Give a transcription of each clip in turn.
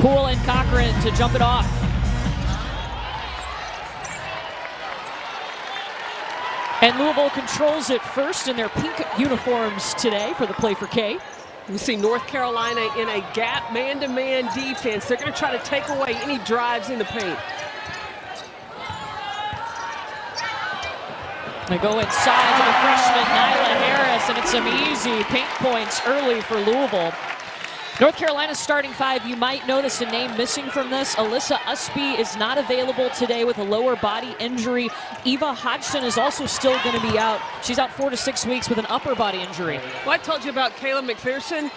Poole and Cochran to jump it off. And Louisville controls it first in their pink uniforms today for the play for K. We see North Carolina in a gap man-to-man defense. They're going to try to take away any drives in the paint. They go inside to the freshman Nyla Harris, and it's some easy paint points early for Louisville. North Carolina's starting five, you might notice a name missing from this. Alyssa Usby is not available today with a lower body injury. Eva Hodgson is also still going to be out. She's out 4 to 6 weeks with an upper body injury. Well, I told you about Kayla McPherson.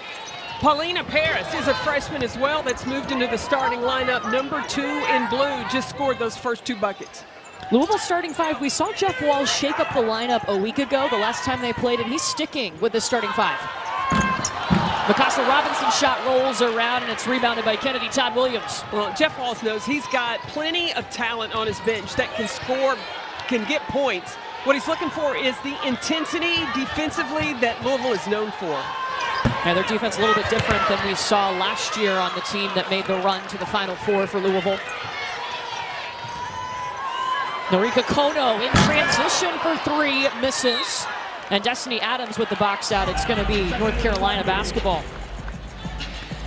Paulina Paris is a freshman as well that's moved into the starting lineup. Number 2 in blue, just scored those first 2 buckets. Louisville starting five, we saw Jeff Walls shake up the lineup a week ago, the last time they played, and he's sticking with the starting five. Mikasa Robinson's shot rolls around, and it's rebounded by Kennedy Todd Williams. Well, Jeff Walls knows he's got plenty of talent on his bench that can score, can get points. What he's looking for is the intensity defensively that Louisville is known for. Yeah, their defense a little bit different than we saw last year on the team that made the run to the Final Four for Louisville. Norika Kono in transition for 3, misses. And Destiny Adams with the box out. It's going to be North Carolina basketball.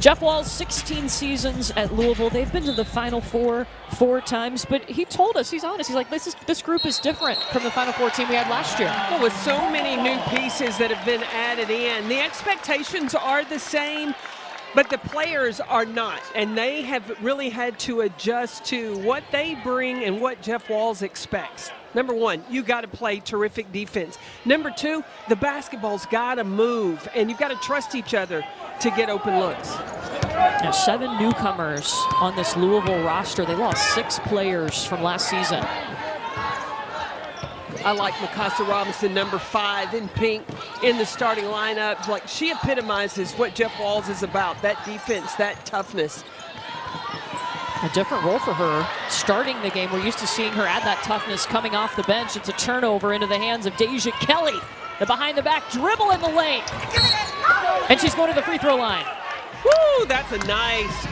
Jeff Walls, 16 seasons at Louisville. They've been to the Final Four 4 times, but he told us, he's honest, he's like, this group is different from the Final Four team we had last year. Well, with so many new pieces that have been added in, the expectations are the same, but the players are not, and they have really had to adjust to what they bring and what Jeff Walls expects. Number 1, you got to play terrific defense. Number 2, the basketball's got to move, and you've got to trust each other to get open looks. Now 7 newcomers on this Louisville roster. They lost 6 players from last season. I like Mikasa Robinson, number 5 in pink, in the starting lineup. Like, she epitomizes what Jeff Walls is about, that defense, that toughness. A different role for her starting the game. We're used to seeing her add that toughness coming off the bench. It's a turnover into the hands of Deja Kelly. The behind the back dribble in the lane. And she's going to the free throw line. Woo, that's a nice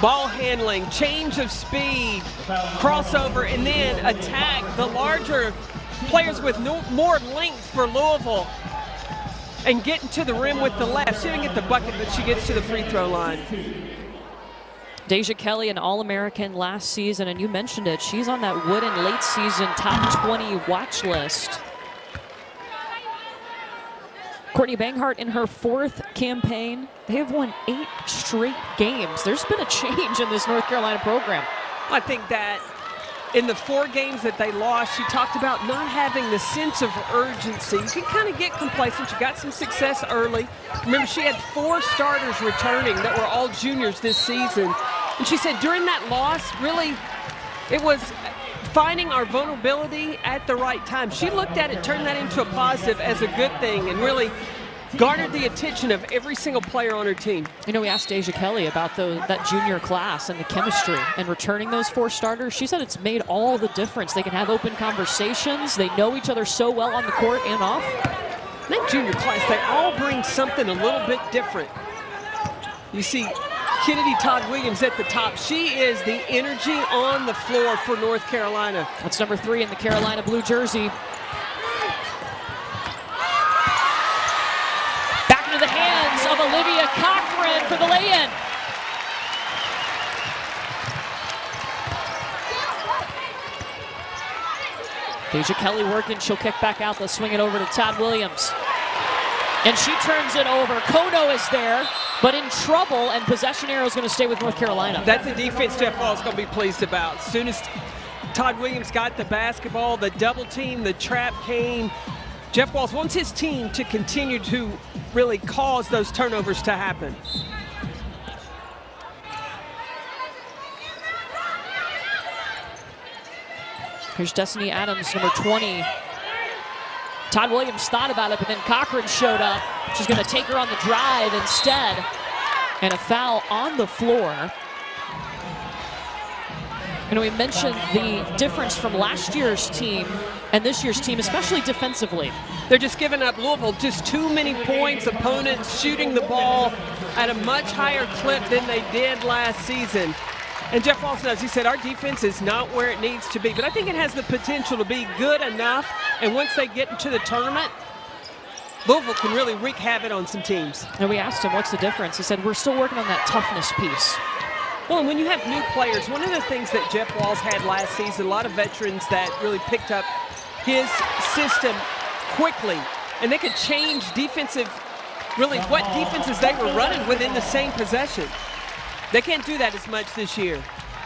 ball handling, change of speed, crossover, and then attack the larger players with more length for Louisville. And getting to the rim with the left. She didn't get the bucket, but she gets to the free throw line. Deja Kelly, an All-American last season, and you mentioned it, she's on that Wooden late season top 20 watch list. Courtney Banghart in her 4th campaign. They have won 8 straight games. There's been a change in this North Carolina program. I think that in the 4 games that they lost, she talked about not having the sense of urgency. You can kind of get complacent. You got some success early. Remember, she had 4 starters returning that were all juniors this season. And she said during that loss, really, it was finding our vulnerability at the right time. She looked at it, turned that into a positive as a good thing, and really garnered the attention of every single player on her team. You know, we asked Deja Kelly about that junior class and the chemistry and returning those 4 starters. She said it's made all the difference. They can have open conversations. They know each other so well on the court and off. That junior class, they all bring something a little bit different. You see Kennedy Todd Williams at the top. She is the energy on the floor for North Carolina. That's number 3 in the Carolina blue jersey. Back into the hands of Olivia Cochran for the lay-in. Deja Kelly working, she'll kick back out, they'll swing it over to Todd Williams. And she turns it over. Kono is there, but in trouble, and possession arrow is going to stay with North Carolina. That's a defense Jeff Walls is going to be pleased about. As soon as Todd Williams got the basketball, the double team, the trap came. Jeff Walls wants his team to continue to really cause those turnovers to happen. Here's Destiny Adams, number 20. Todd Williams thought about it, but then Cochran showed up. She's going to take her on the drive instead. And a foul on the floor. We mentioned the difference from last year's team and this year's team, especially defensively. They're just giving up Louisville just too many points. Opponents shooting the ball at a much higher clip than they did last season. And Jeff Walsh knows, he said, our defense is not where it needs to be. But I think it has the potential to be good enough. And once they get into the tournament, Louisville can really wreak havoc on some teams. And we asked him, what's the difference? He said, we're still working on that toughness piece. Well, and when you have new players, one of the things that Jeff Walls had last season, a lot of veterans that really picked up his system quickly, and they could change what defenses they were running within the same possession. They can't do that as much this year.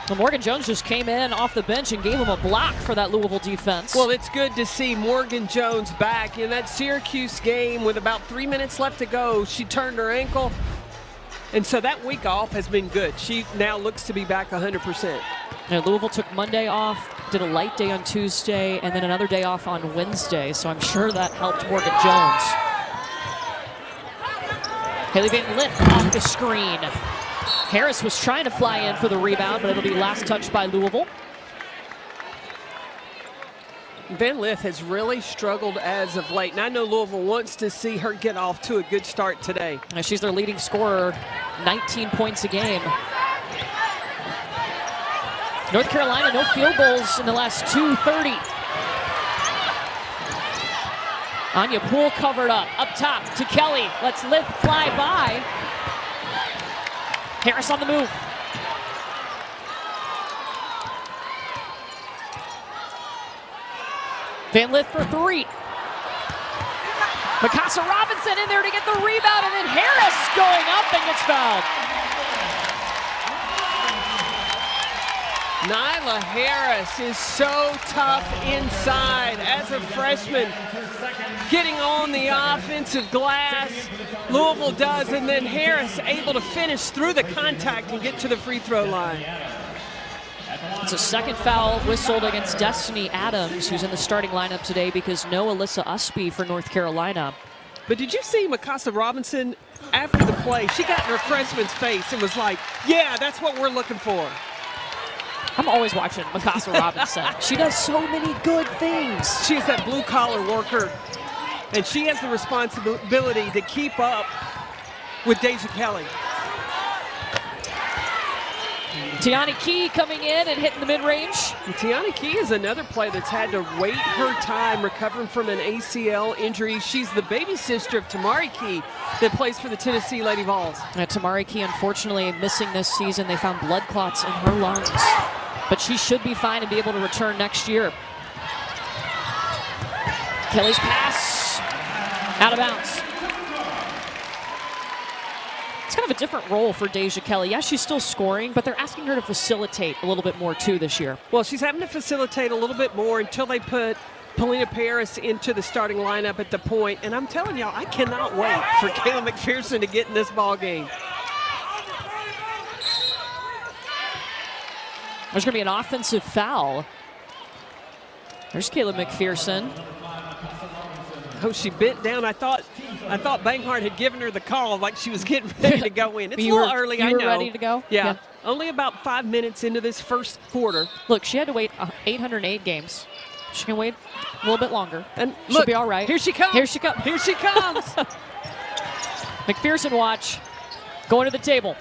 Well, Morgan Jones just came in off the bench and gave him a block for that Louisville defense. Well, it's good to see Morgan Jones back. In that Syracuse game with about 3 minutes left to go, she turned her ankle. And so that week off has been good. She now looks to be back 100%. And Louisville took Monday off, did a light day on Tuesday, and then another day off on Wednesday. So I'm sure that helped Morgan Jones. Haley Van Lith off the screen. Harris was trying to fly in for the rebound, but it'll be last touched by Louisville. Van Lith has really struggled as of late, and I know Louisville wants to see her get off to a good start today. And she's their leading scorer, 19 points a game. North Carolina, no field goals in the last 2:30. Anya Poole covered up top to Kelly. Lets Lith fly by. Harris on the move. Van Lith for three. Mikasa Robinson in there to get the rebound, and then Harris going up and gets fouled. Nyla Harris is so tough inside as a freshman. Getting on the offensive glass, Louisville does, and then Harris able to finish through the contact and get to the free throw line. It's a second foul whistled against Destiny Adams, who's in the starting lineup today because no Alyssa Usby for North Carolina. But did you see Mikasa Robinson after the play? She got in her freshman's face and was like, yeah, that's what we're looking for. I'm always watching Mikasa Robinson. She does so many good things. She is that blue-collar worker, and she has the responsibility to keep up with Deja Kelly. Tiani Key coming in and hitting the mid-range. Tiani Key is another player that's had to wait her time recovering from an ACL injury. She's the baby sister of Tamari Key that plays for the Tennessee Lady Vols. Tamari Key, unfortunately, missing this season. They found blood clots in her lungs. But she should be fine and be able to return next year. Kelly's pass, out of bounds. It's kind of a different role for Deja Kelly. Yeah, she's still scoring, but they're asking her to facilitate a little bit more too this year. Well, she's having to facilitate a little bit more until they put Polina Paris into the starting lineup at the point. And I'm telling y'all, I cannot wait for Kayla McPherson to get in this ball game. There's going to be an offensive foul. There's Kayla McPherson. Oh, she bent down. I thought Banghart had given her the call like she was getting ready to go in. It's a little early, I know. You were ready to go? Yeah. Only about 5 minutes into this first quarter. Look, she had to wait 808 games. She can wait a little bit longer. And she'll look, be all right. Here she comes. Here she comes. Here she comes. McPherson watch. Going to the table.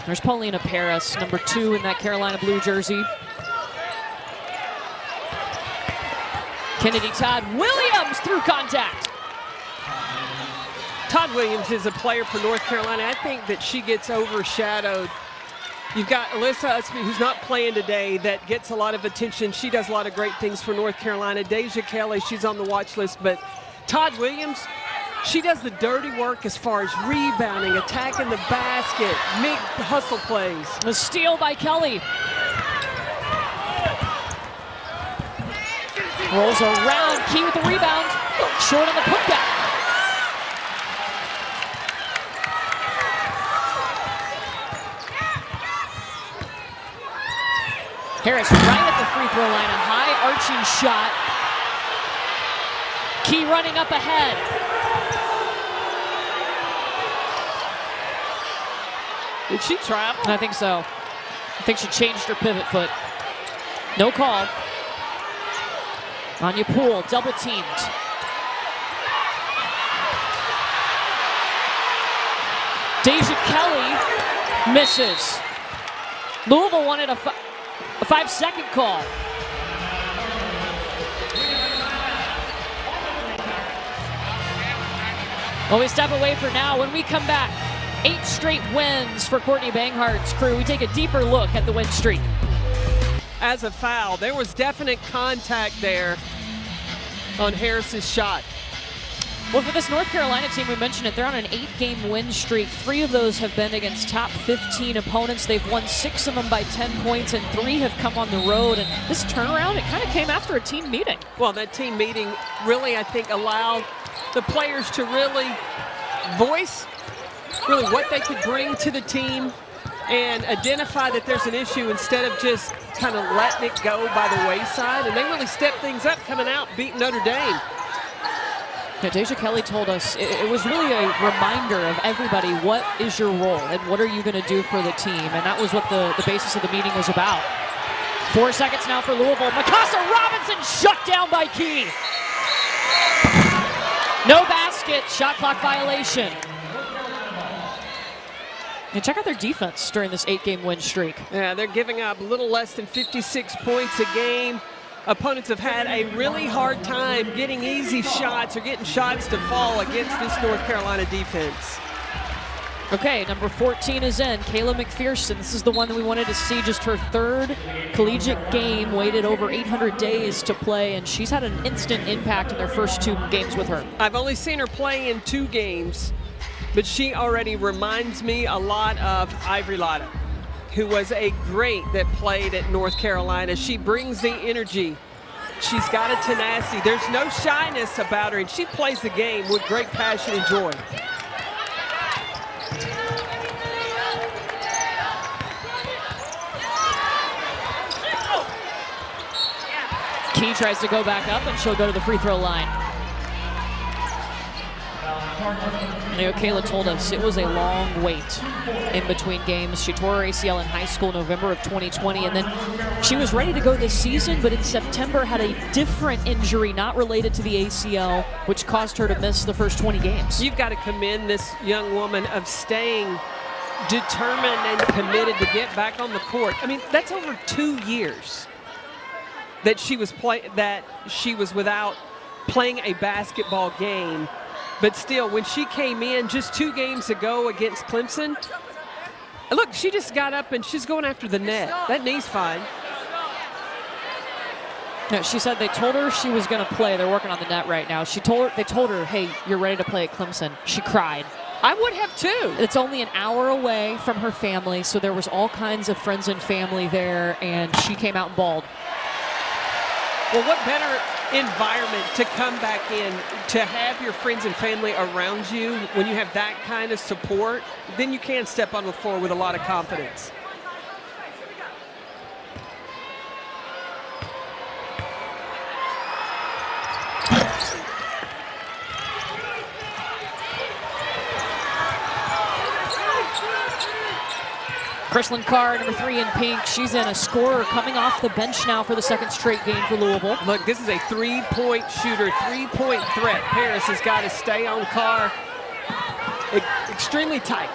There's Paulina Paris, number 2 in that Carolina blue jersey. Kennedy Todd Williams through contact. Todd Williams is a player for North Carolina. I think that she gets overshadowed. You've got Alyssa Usby, who's not playing today, that gets a lot of attention. She does a lot of great things for North Carolina. Deja Kelly, she's on the watch list, but Todd Williams, she does the dirty work as far as rebounding, attacking the basket, big hustle plays. A steal by Kelly. Rolls around, Key with the rebound. Short on the putback. Harris right at the free throw line, a high arching shot. Key running up ahead. Did she travel? I think so. I think she changed her pivot foot. No call. Anya Poole, double teamed. Deja Kelly misses. Louisville wanted a 5-second call. Well, we step away for now. When we come back, 8 straight wins for Courtney Banghart's crew. We take a deeper look at the win streak. As a foul, there was definite contact there on Harris's shot. Well, for this North Carolina team, we mentioned it, they're on an 8-game win streak. 3 of those have been against top 15 opponents. They've won 6 of them by 10 points, and 3 have come on the road. And this turnaround, it kind of came after a team meeting. Well, that team meeting really, I think, allowed the players to really voice really what they could bring to the team and identify that there's an issue instead of just kind of letting it go by the wayside. And they really stepped things up coming out, beating Notre Dame. Yeah, Deja Kelly told us it was really a reminder of everybody, what is your role and what are you going to do for the team? And that was what the basis of the meeting was about. 4 seconds now for Louisville. Mikasa Robinson shut down by Key. No basket, shot clock violation. And check out their defense during this 8-game win streak. Yeah, they're giving up a little less than 56 points a game. Opponents have had a really hard time getting easy shots or getting shots to fall against this North Carolina defense. Okay, number 14 is in, Kayla McPherson. This is the one that we wanted to see, just her 3rd collegiate game, waited over 800 days to play, and she's had an instant impact in their first 2 games with her. I've only seen her play in 2 games, but she already reminds me a lot of Ivory Lotta, who was a great that played at North Carolina. She brings the energy. She's got a tenacity. There's no shyness about her, and she plays the game with great passion and joy. Key tries to go back up, and she'll go to the free throw line. I know Kayla told us it was a long wait in between games. She tore her ACL in high school November of 2020, and then she was ready to go this season, but in September had a different injury not related to the ACL, which caused her to miss the first 20 games. You've got to commend this young woman of staying determined and committed to get back on the court. I mean, that's over 2 years that she was without playing a basketball game. But still, when she came in just 2 games ago against Clemson, look, she just got up and she's going after the net. That knee's fine. No, she said they told her she was going to play. They're working on the net right now. They told her, hey, you're ready to play at Clemson. She cried. I would have too. It's only an hour away from her family, so there was all kinds of friends and family there, and she came out and bawled. Well, what better environment to come back in, to have your friends and family around you when you have that kind of support? Then you can step on the floor with a lot of confidence. Kristlyn Carr, number 3 in pink. She's in a scorer coming off the bench now for the 2nd straight game for Louisville. Look, this is a 3-point shooter, 3-point threat. Paris has got to stay on Carr. Extremely tight.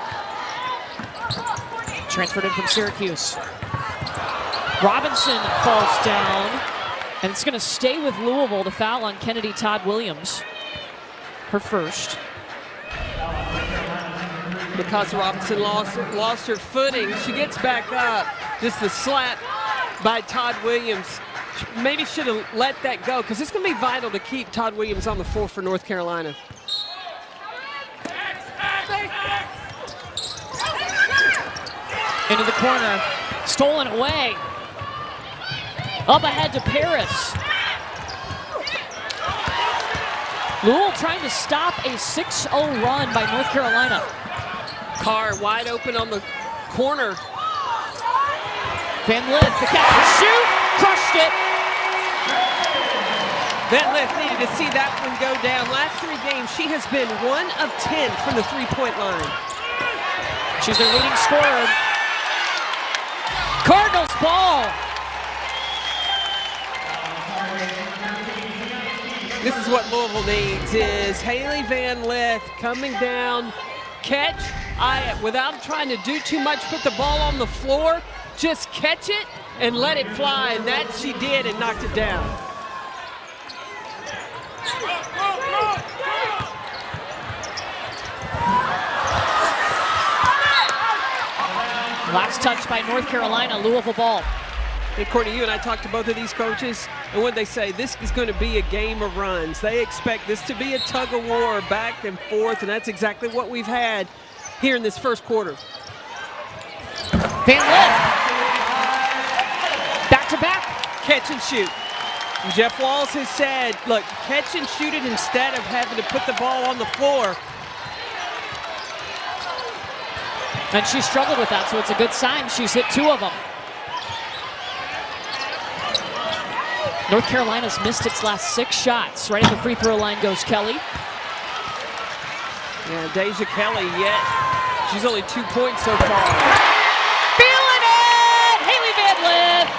Transferred in from Syracuse. Robinson falls down, and it's going to stay with Louisville. The foul on Kennedy Todd Williams, her first. Because Robinson lost her footing. She gets back up. Just the slap by Todd Williams. Maybe should have let that go, because it's going to be vital to keep Todd Williams on the floor for North Carolina. Into the corner. Stolen away. Up ahead to Paris. Louisville trying to stop a 6-0 run by North Carolina. Carr wide open on the corner. Van Lith, the catch and shoot, crushed it. Van Lith needed to see that one go down. Last 3 games, she has been 1 of 10 from the 3-point line. She's their leading scorer. Cardinals ball. This is what Louisville needs, is Haley Van Lith coming down, catch, without trying to do too much, put the ball on the floor, just catch it and let it fly, and that she did and knocked it down. Last touch by North Carolina, Louisville ball. And Courtney, you and I talked to both of these coaches, and when they say this is going to be a game of runs, they expect this to be a tug of war back and forth, and that's exactly what we've had here in this first quarter. Van Lith. Back to back. Catch and shoot. Jeff Walls has said, look, catch and shoot it instead of having to put the ball on the floor. And she struggled with that, so it's a good sign. She's hit 2 of them. North Carolina's missed its last 6 shots. Right at the free throw line goes Kelly. Yeah, Deja Kelly yet. She's only 2 points so far. Feeling it! Haley Van Lith.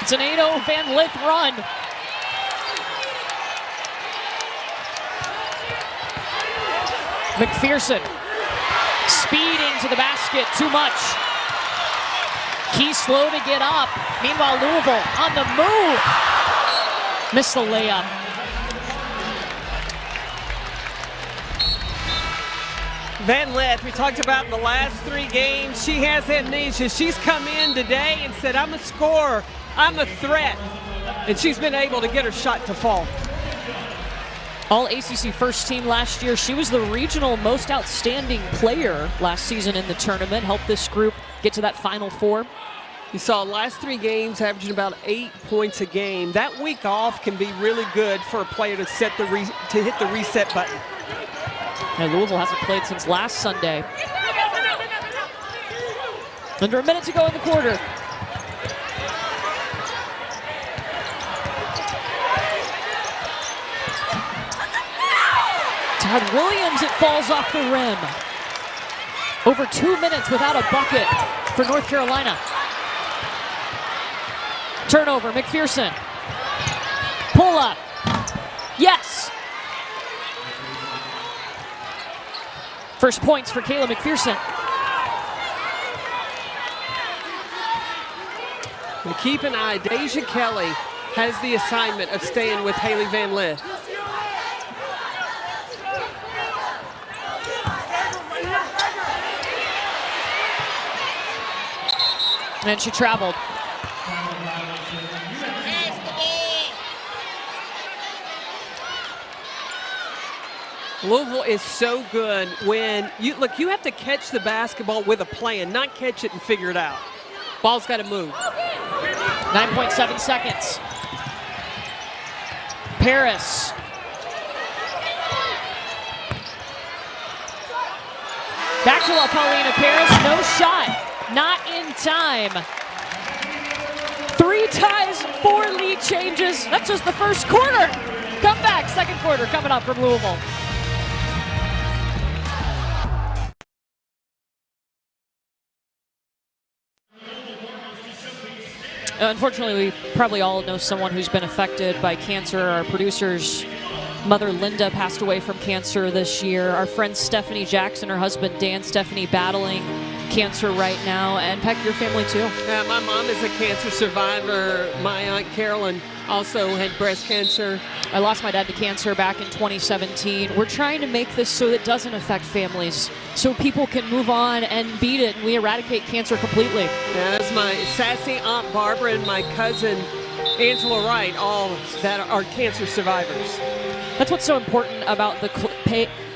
It's an 8-0 Van Lith run. McPherson speeding to the basket, too much. Key slow to get up. Meanwhile, Louisville on the move. Missed the layup. Van Lith, we talked about in the last 3 games, she has amnesia. She's come in today and said, I'm a scorer, I'm a threat. And she's been able to get her shot to fall. All ACC first team last year. She was the regional most outstanding player last season in the tournament. Helped this group get to that Final Four. You saw last 3 games averaging about 8 points a game. That week off can be really good for a player to hit the reset button. And Louisville hasn't played since last Sunday. Under a minute to go in the quarter. Todd Williams, it falls off the rim. Over 2 minutes without a bucket for North Carolina. Turnover, McPherson. Pull up. Yes. First points for Kayla McPherson. And keep an eye, Deja Kelly has the assignment of staying with Haley Van Lith. And she traveled. Louisville is so good when you have to catch the basketball with a plan, not catch it and figure it out. Ball's got to move. 9.7 seconds. Paris. Back to Paulina Paris. No shot. Not in time. 3 ties, 4 lead changes. That's just the first quarter. Come back, second quarter coming up from Louisville. Unfortunately, we probably all know someone who's been affected by cancer. Our producer's mother, Linda, passed away from cancer this year. Our friend Stephanie Jackson, her husband Dan, Stephanie battling cancer right now, and Peck, your family too. Yeah, my mom is a cancer survivor. My Aunt Carolyn also had breast cancer. I lost my dad to cancer back in 2017. We're trying to make this so that it doesn't affect families, so people can move on and beat it, and we eradicate cancer completely. Yeah, that's my sassy Aunt Barbara and my cousin Angela Wright, all that are cancer survivors. That's what's so important about the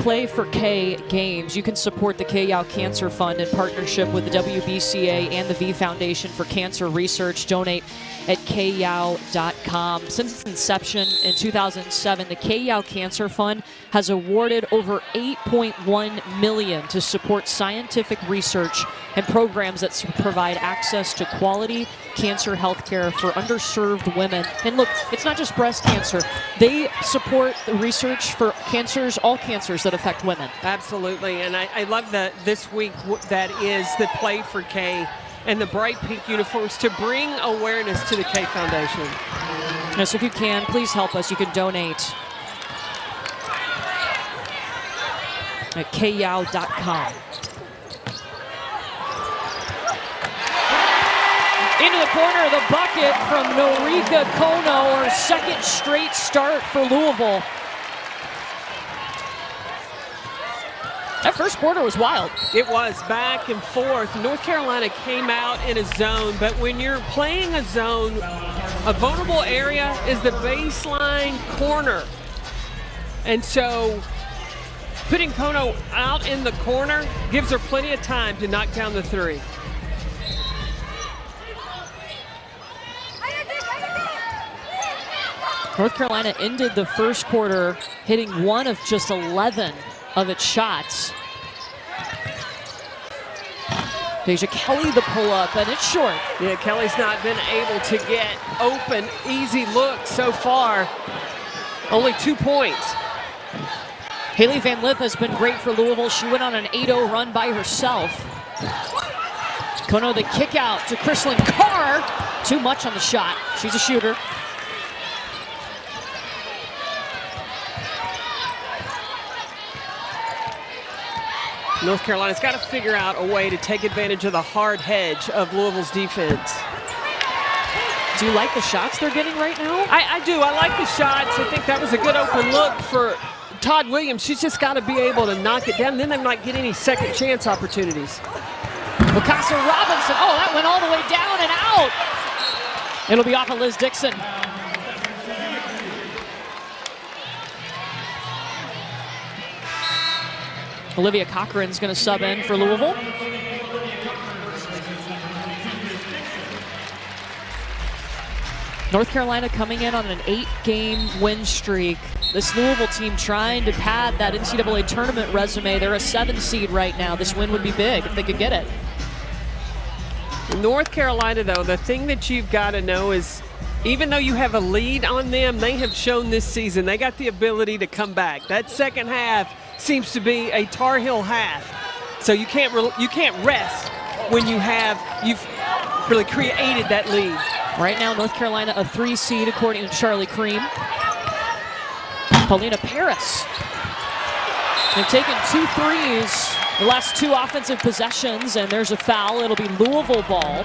Play for K games, you can support the K-Yow Cancer Fund in partnership with the WBCA and the V Foundation for Cancer Research. Donate at kyow.com. Since its inception in 2007, the K-Yow Cancer Fund has awarded over $8.1 million to support scientific research and programs that provide access to quality cancer health care for underserved women. And look, it's not just breast cancer. They support the research for cancers, all cancers that affect women. Absolutely, and I love that this week that is the Play for K and the bright pink uniforms to bring awareness to the K Foundation. So if you can, please help us. You can donate at kyow.com. Into the corner of the bucket from Norika Kono, her second straight start for Louisville. That first quarter was wild. It was back and forth. North Carolina came out in a zone, but when you're playing a zone, a vulnerable area is the baseline corner. And so putting Kono out in the corner gives her plenty of time to knock down the three. North Carolina ended the first quarter hitting 1 of just 11 of its shots. Deja Kelly the pull-up, and it's short. Yeah, Kelly's not been able to get open, easy look so far. Only 2 points. Haley Van Lith has been great for Louisville. She went on an 8-0 run by herself. Kono the kick out to Chrislyn Carr. Too much on the shot. She's a shooter. North Carolina's got to figure out a way to take advantage of the hard hedge of Louisville's defense. Do you like the shots they're getting right now? I do. I like the shots. I think that was a good open look for Todd Williams. She's just got to be able to knock it down. Then they might get any second chance opportunities. Mikasa Robinson. Oh, that went all the way down and out. It'll be off of Liz Dixon. Olivia Cochran's going to sub in for Louisville. North Carolina coming in on an 8-game win streak. This Louisville team trying to pad that NCAA tournament resume. They're a 7 seed right now. This win would be big if they could get it. North Carolina, though, the thing that you've got to know is even though you have a lead on them, they have shown this season they got the ability to come back. That second half seems to be a Tar Heel half. So you can't rest when you've really created that lead. Right now, North Carolina a 3 seed according to Charlie Cream. Paulina Paris. They've taken 2 threes the last 2 offensive possessions, and there's a foul. It'll be Louisville ball.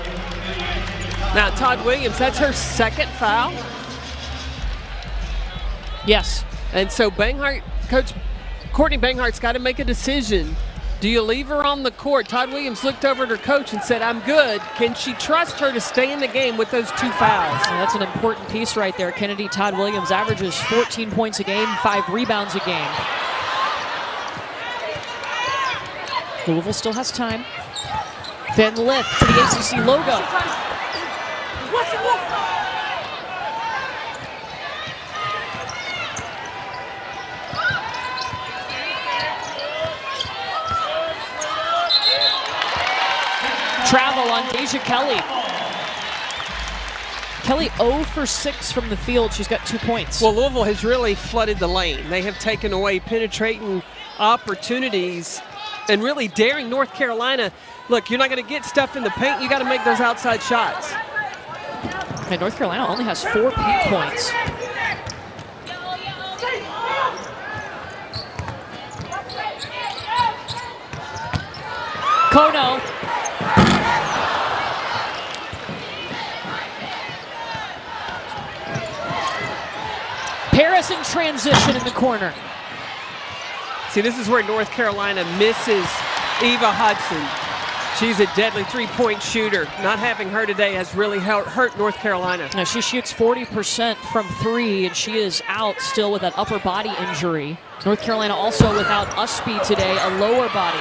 Now Todd Williams, that's her second foul. Yes. And so Coach Courtney Banghart's got to make a decision. Do you leave her on the court? Todd Williams looked over at her coach and said, I'm good. Can she trust her to stay in the game with those 2 fouls? And that's an important piece right there. Kennedy Todd Williams averages 14 points a game, 5 rebounds a game. Louisville still has time. Van Lith to the ACC logo. Travel on Deja Kelly. Kelly 0 for 6 from the field. She's got 2 points. Well, Louisville has really flooded the lane. They have taken away penetrating opportunities and really daring North Carolina. Look, you're not going to get stuff in the paint. You got to make those outside shots. And North Carolina only has 4 paint points. Kono. Paris in transition in the corner. See, this is where North Carolina misses Eva Hudson. She's a deadly three-point shooter. Not having her today has really hurt North Carolina. Now she shoots 40% from three, and she is out still with that upper body injury. North Carolina also without Usby today, a lower body.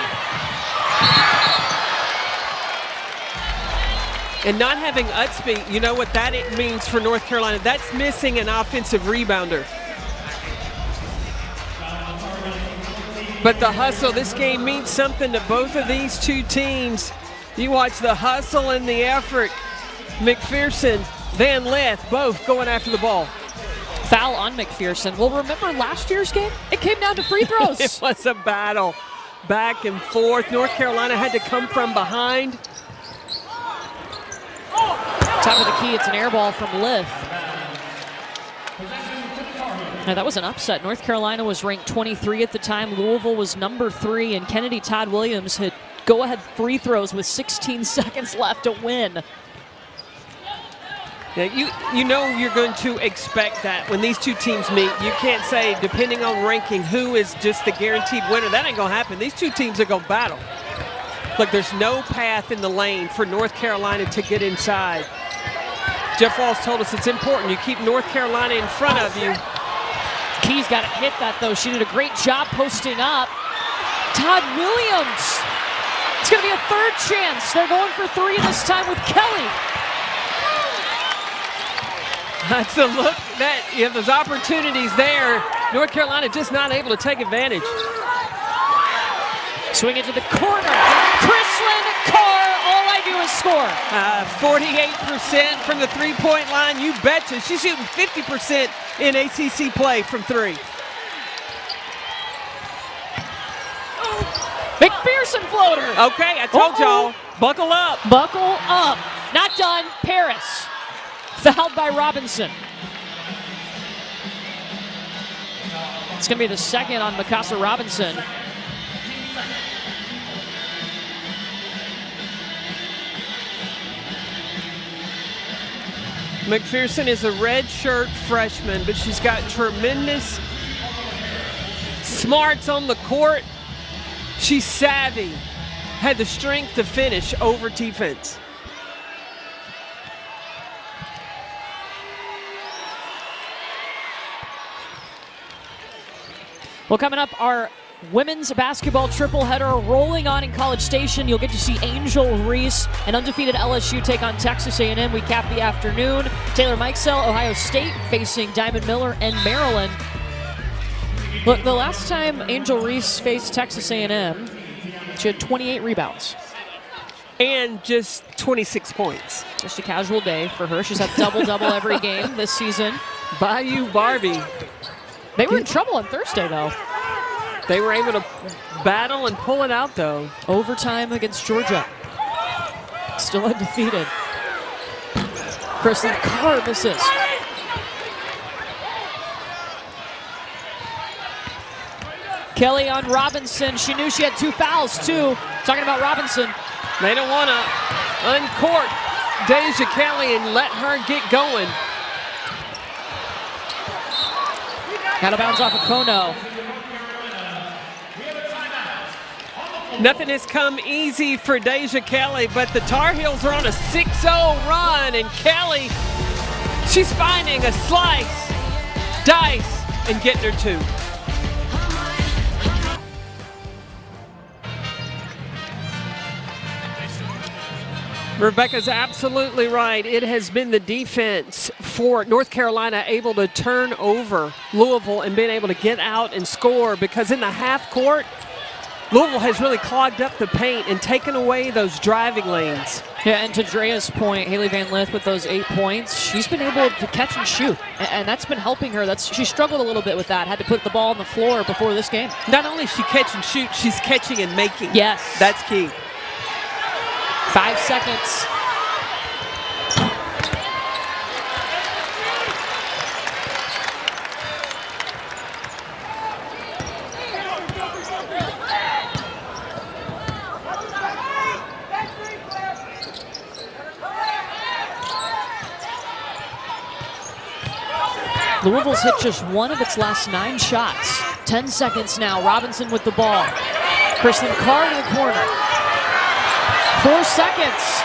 And not having Utsby, you know what that means for North Carolina? That's missing an offensive rebounder. But the hustle, this game means something to both of these two teams. You watch the hustle and the effort. McPherson, Van Lith, both going after the ball. Foul on McPherson. Well, remember last year's game? It came down to free throws. It was a battle, back and forth. North Carolina had to come from behind. Top of the key, it's an air ball from Lith. Now, that was an upset. North Carolina was ranked 23 at the time. Louisville was number 3, and Kennedy Todd Williams hit go-ahead free throws with 16 seconds left to win. Yeah, you know you're going to expect that when these two teams meet. You can't say, depending on ranking, who is just the guaranteed winner. That ain't going to happen. These two teams are going to battle. Look, there's no path in the lane for North Carolina to get inside. Jeff Walls told us it's important. You keep North Carolina in front of you. Key's got to hit that, though. She did a great job posting up. Todd Williams. It's going to be a third chance. They're going for 3 this time with Kelly. That's the look that you have those opportunities there. North Carolina just not able to take advantage. Swing it to the corner. Chrislyn Carr, all I do is score. 48% from the three-point line. You betcha. She's shooting 50% in ACC play from 3. McPherson floater. Okay, I told y'all, buckle up. Buckle up. Not done. Paris. Fouled by Robinson. It's going to be the second on Mikasa Robinson. McPherson is a redshirt freshman, but she's got tremendous smarts on the court. She's savvy, had the strength to finish over defense. Well, coming up, our women's basketball triple header rolling on in College Station. You'll get to see Angel Reese and undefeated LSU take on Texas A&M. We cap the afternoon. Taylor Mikesell, Ohio State, facing Diamond Miller and Maryland. Look, the last time Angel Reese faced Texas A&M, she had 28 rebounds. And just 26 points. Just a casual day for her. She's had double-double every game this season. Bayou Barbie. They were in trouble on Thursday, though. They were able to battle and pull it out, though. Overtime against Georgia. Still undefeated. Chrislyn Carr misses. Kelly on Robinson. She knew she had 2 fouls, too. Talking about Robinson. They don't want to uncourt Deja Kelly and let her get going. Out of bounds off of Kono. Nothing has come easy for Deja Kelly, but the Tar Heels are on a 6-0 run, and Kelly, she's finding a slice, dice, and getting her 2. Rebecca's absolutely right. It has been the defense for North Carolina able to turn over Louisville and being able to get out and score, because in the half court, Louisville has really clogged up the paint and taken away those driving lanes. Yeah, and to Drea's point, Haley Van Lith with those 8 points, she's been able to catch and shoot, and that's been helping her. She struggled a little bit with that, had to put the ball on the floor before this game. Not only does she catch and shoot, she's catching and making. Yes. That's key. 5 seconds. Louisville's hit just 1 of its last 9 shots. 10 seconds now. Robinson with the ball. Chrislyn Carr to the corner. 4 seconds.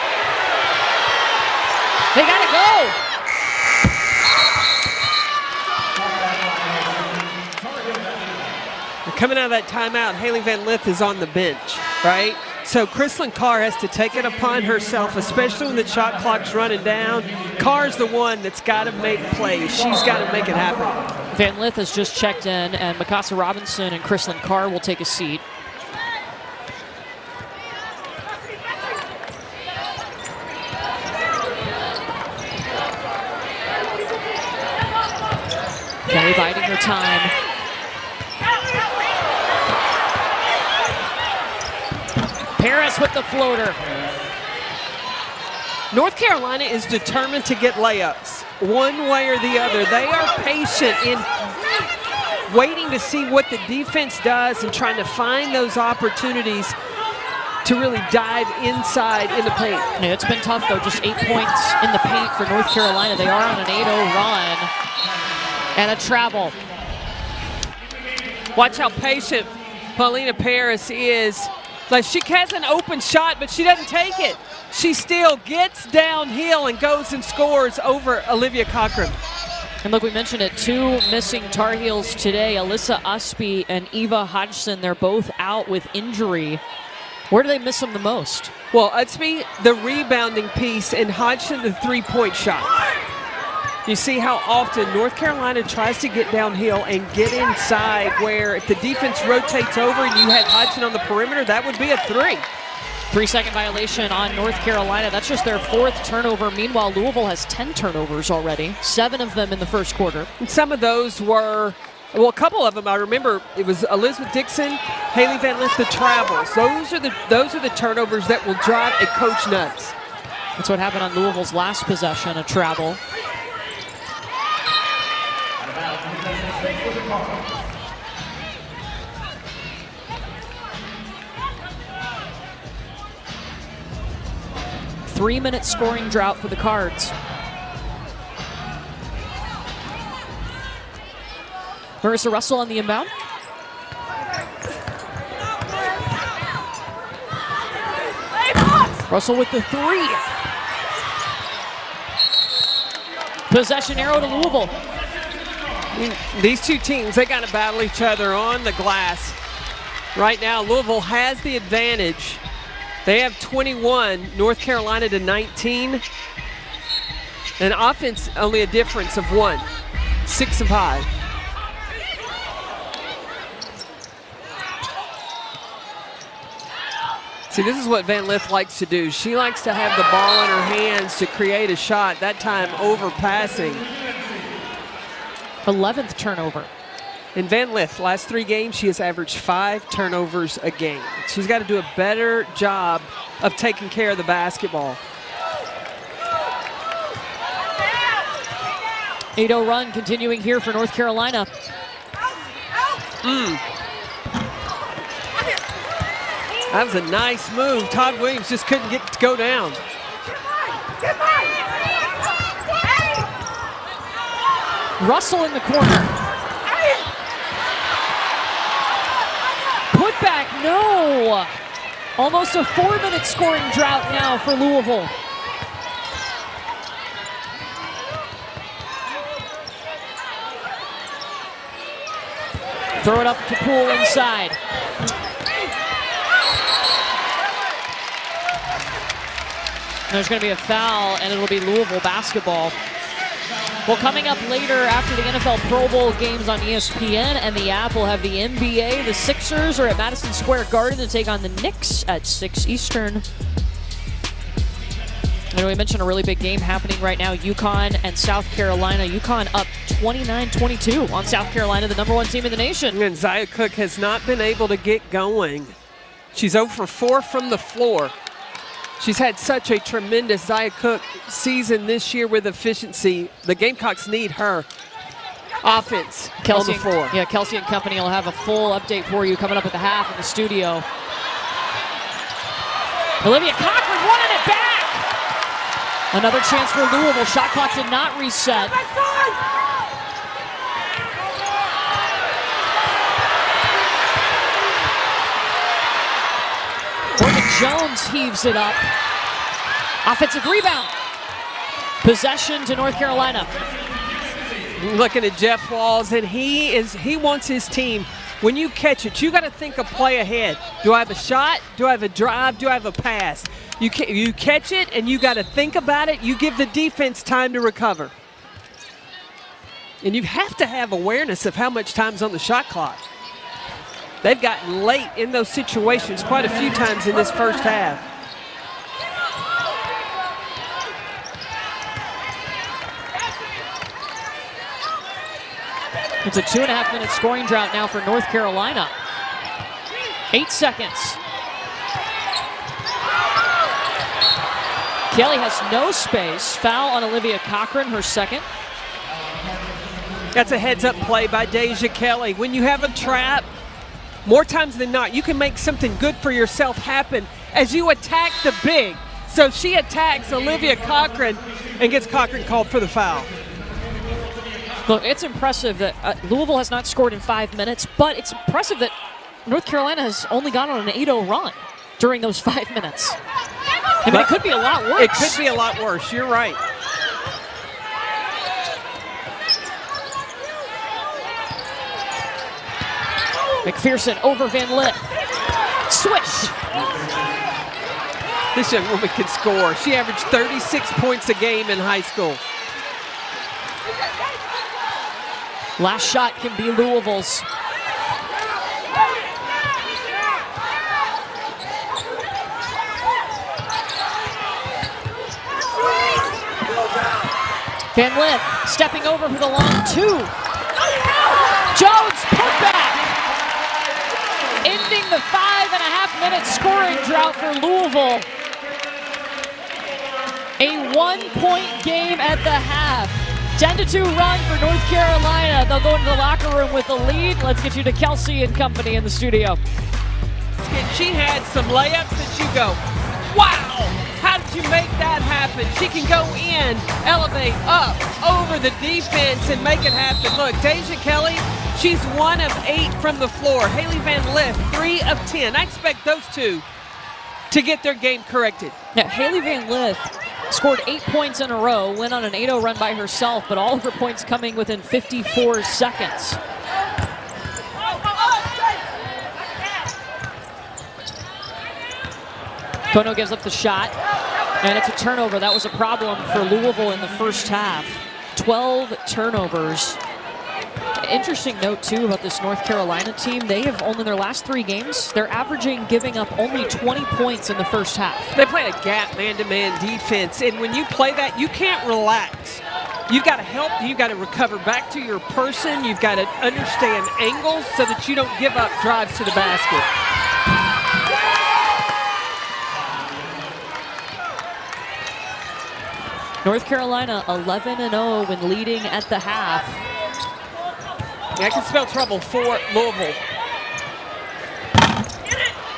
They got to go. Coming out of that timeout, Haley Van Lith is on the bench, right? So Chrislyn Carr has to take it upon herself, especially when the shot clock's running down. Carr's the one that's got to make plays. She's got to make it happen. Van Lith has just checked in, and Mikasa Robinson and Chrislyn Carr will take a seat. Kelly biding her time. Paris with the floater. North Carolina is determined to get layups one way or the other. They are patient in waiting to see what the defense does and trying to find those opportunities to really dive inside in the paint. Yeah, it's been tough, though. Just 8 points in the paint for North Carolina. They are on an 8-0 run. And a travel. Watch how patient Paulina Paris is. Like, she has an open shot, but she doesn't take it. She still gets downhill and goes and scores over Olivia Cochran. And look, we mentioned it, 2 missing Tar Heels today. Alyssa Usby and Eva Hodgson, they're both out with injury. Where do they miss them the most? Well, Usby, the rebounding piece, and Hodgson, the three-point shot. You see how often North Carolina tries to get downhill and get inside, where if the defense rotates over and you had Hodgson on the perimeter, that would be a 3. 3-second violation on North Carolina. That's just their 4th turnover. Meanwhile, Louisville has 10 turnovers already, 7 of them in the first quarter. And some of those were, well, a couple of them I remember. It was Elizabeth Dixon, Haley Van Lith, the travels. Those are the turnovers that will drive a coach nuts. That's what happened on Louisville's last possession, a travel. Three-minute scoring drought for the Cards. Marissa Russell on the inbound. Russell with the 3. Possession arrow to Louisville. These two teams, they got to battle each other on the glass. Right now, Louisville has the advantage. They have 21, North Carolina to 19. And offense, only a difference of 1, 6 of 5. See, this is what Van Lith likes to do. She likes to have the ball in her hands to create a shot, that time overpassing. 11th turnover. In Van Lith, last 3 games, she has averaged 5 turnovers a game. She's got to do a better job of taking care of the basketball. 8-0 run continuing here for North Carolina. That was a nice move. Todd Williams just couldn't get to go down. Russell in the corner. Put back, no. Almost a 4-minute scoring drought now for Louisville. Throw it up to Poole inside. There's going to be a foul, and it'll be Louisville basketball. Well, coming up later after the NFL Pro Bowl games on ESPN and the app, we'll have the NBA. The Sixers are at Madison Square Garden to take on the Knicks at 6 Eastern. And we mentioned a really big game happening right now, UConn and South Carolina. UConn up 29-22 on South Carolina, the #1 team in the nation. And Zia Cook has not been able to get going. She's 0 for 4 from the floor. She's had such a tremendous Zia Cook season this year with efficiency. The Gamecocks need her offense on the floor. Yeah, Kelsey and company will have a full update for you coming up at the half in the studio. Olivia Cochran wanted it back. Another chance for Louisville. Shot clock did not reset. Morgan Jones heaves it up. Offensive rebound. Possession to North Carolina. Looking at Jeff Walls, and he wants his team. When you catch it, you got to think a play ahead. Do I have a shot? Do I have a drive? Do I have a pass? You catch it, and you got to think about it. You give the defense time to recover. And you have to have awareness of how much time's on the shot clock. They've gotten late in those situations quite a few times in this first half. It's a 2.5-minute scoring drought now for North Carolina. 8 seconds. Kelly has no space. Foul on Olivia Cochran, her second. That's a heads-up play by Deja Kelly. When you have a trap, more times than not, you can make something good for yourself happen as you attack the big. So she attacks Olivia Cochran and gets Cochran called for the foul. Look, it's impressive that Louisville has not scored in 5 minutes, but it's impressive that North Carolina has only gone on an 8-0 run during those 5 minutes. I mean, it could be a lot worse. It could be a lot worse. You're right. McPherson over Van Lith. Swish. This young woman can score. She averaged 36 points a game in high school. Last shot can be Louisville's. Van Lith stepping over for the long two. Jones put back. Ending the 5.5-minute scoring drought for Louisville. A 1-point game at the half. 10-2 run for North Carolina. They'll go into the locker room with the lead. Let's get you to Kelsey and company in the studio. She had some layups that you go, wow, how did you make that happen? She can go in, elevate up, over the defense and make it happen. Look, Deja Kelly, she's 1 of 8 from the floor. Haley Van Lith, 3 of 10. I expect those two to get their game corrected. Now, Haley Van Lith scored 8 points in a row, went on an 8-0 run by herself, but all of her points coming within 54 seconds. Kono gives up the shot, and it's a turnover. That was a problem for Louisville in the first half. 12 turnovers. Interesting note, too, about this North Carolina team. They have only, in their last 3 games, they're averaging giving up only 20 points in the first half. They play a gap man-to-man defense, and when you play that, you can't relax. You've got to help, you've got to recover back to your person, you've got to understand angles so that you don't give up drives to the basket. North Carolina 11-0 when leading at the half. That can spell trouble for Louisville.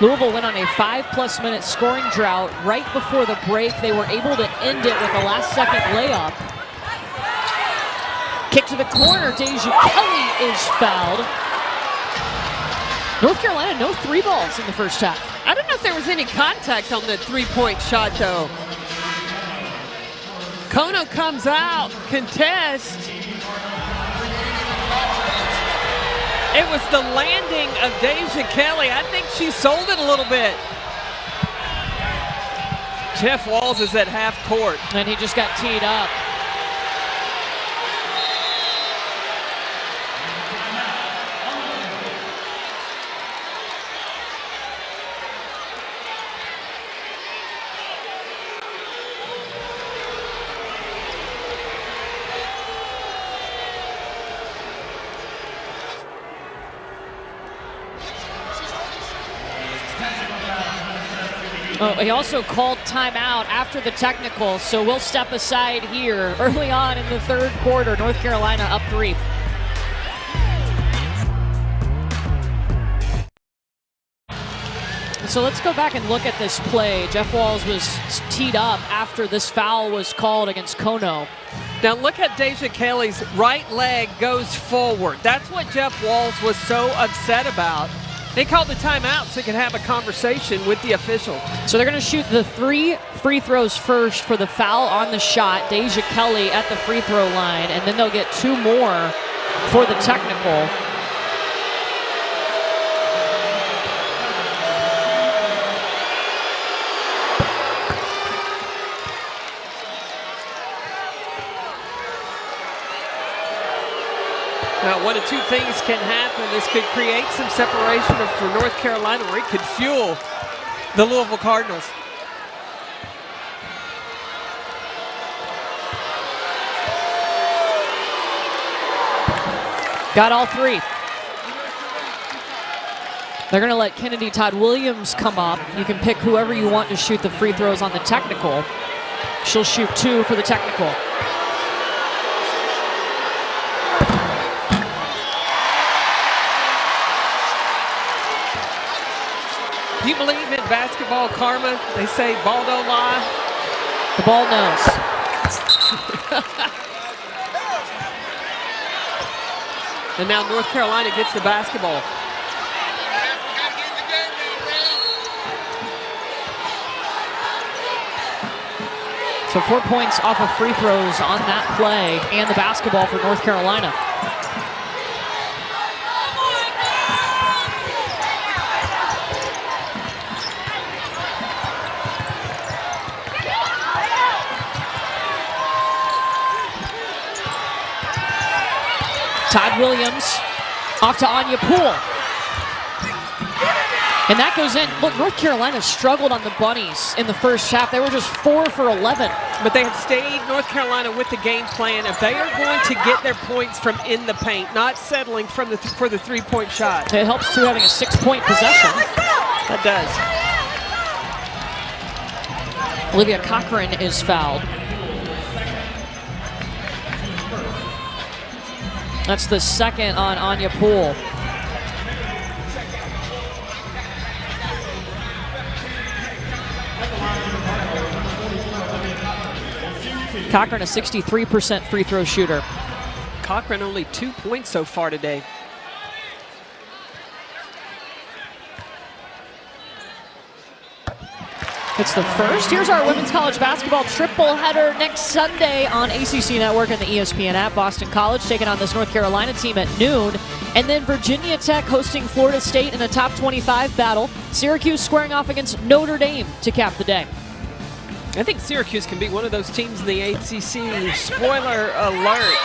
Louisville went on a 5+ minute scoring drought. Right before the break, they were able to end it with a last-second layup. Kick to the corner, Deja Kelly is fouled. North Carolina, no 3 balls in the first half. I don't know if there was any contact on the 3-point shot, though. Kono comes out, contest. It was the landing of Deja Kelly. I think she sold it a little bit. Jeff Walls is at half court. And he just got teed up. Oh, he also called timeout after the technical, so we'll step aside here early on in the third quarter. North Carolina up 3. So let's go back and look at this play. Jeff Walls was teed up after this foul was called against Kono. Now look at Deja Kelly's right leg goes forward. That's what Jeff Walls was so upset about. They called the timeout so they could have a conversation with the official. So they're going to shoot the 3 free throws first for the foul on the shot. Deja Kelly at the free throw line, and then they'll get 2 more for the technical. Now, one of 2 things can happen. This could create some separation for North Carolina, or it could fuel the Louisville Cardinals. Got all 3. They're going to let Kennedy Todd Williams come up. You can pick whoever you want to shoot the free throws on the technical. She'll shoot 2 for the technical. Do you believe in basketball karma? They say ball don't lie. The ball knows. And now North Carolina gets the basketball. So 4 points off of free throws on that play and the basketball for North Carolina. Todd Williams off to Anya Poole. And that goes in. Look, North Carolina struggled on the bunnies in the first half. They were just 4 for 11. But they have stayed, North Carolina, with the game plan. If they are going to get their points from in the paint, not settling for the 3-point shot. It helps too having a 6-point possession. That does. Olivia Cochran is fouled. That's the second on Anya Poole. Cochran, a 63% free throw shooter. Cochran only 2 points so far today. It's the first. Here's our women's college basketball triple header next Sunday on ACC Network and the ESPN app. Boston College taking on this North Carolina team at noon. And then Virginia Tech hosting Florida State in a top 25 battle. Syracuse squaring off against Notre Dame to cap the day. I think Syracuse can be one of those teams in the ACC. Spoiler alert.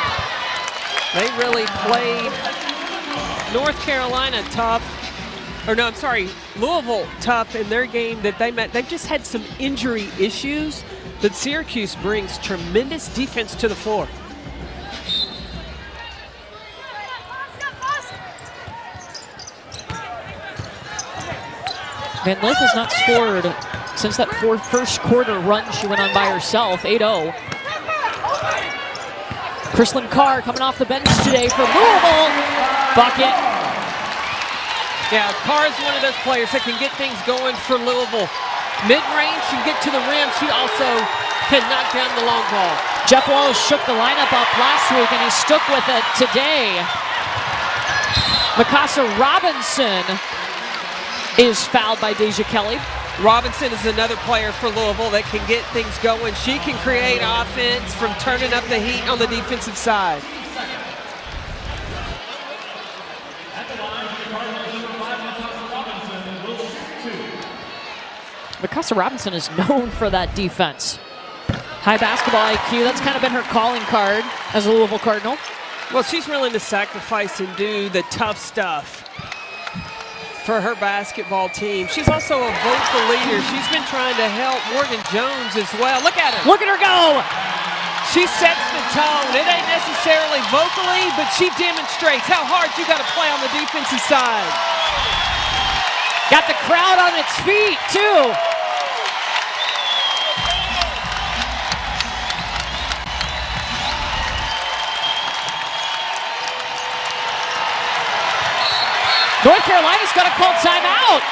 They really played North Carolina tough. Or no, I'm sorry, Louisville tough in their game that they met. They've just had some injury issues, but Syracuse brings tremendous defense to the floor. Van Lith has not scored since that first quarter run she went on by herself, 8-0. Chrislyn Carr coming off the bench today for Louisville. Bucket. Yeah, Carr is one of those players that can get things going for Louisville. Mid-range, she can get to the rim. She also can knock down the long ball. Jeff Walsh shook the lineup up last week, and he stuck with it today. Mikasa Robinson is fouled by Deja Kelly. Robinson is another player for Louisville that can get things going. She can create offense from turning up the heat on the defensive side. Mikasa Robinson is known for that defense. High basketball IQ, that's kind of been her calling card as a Louisville Cardinal. Well, she's willing to sacrifice and do the tough stuff for her basketball team. She's also a vocal leader. She's been trying to help Morgan Jones as well. Look at her. Look at her go. She sets the tone. It ain't necessarily vocally, but she demonstrates how hard you got to play on the defensive side. Got the crowd on its feet, too. North Carolina's going to call timeout.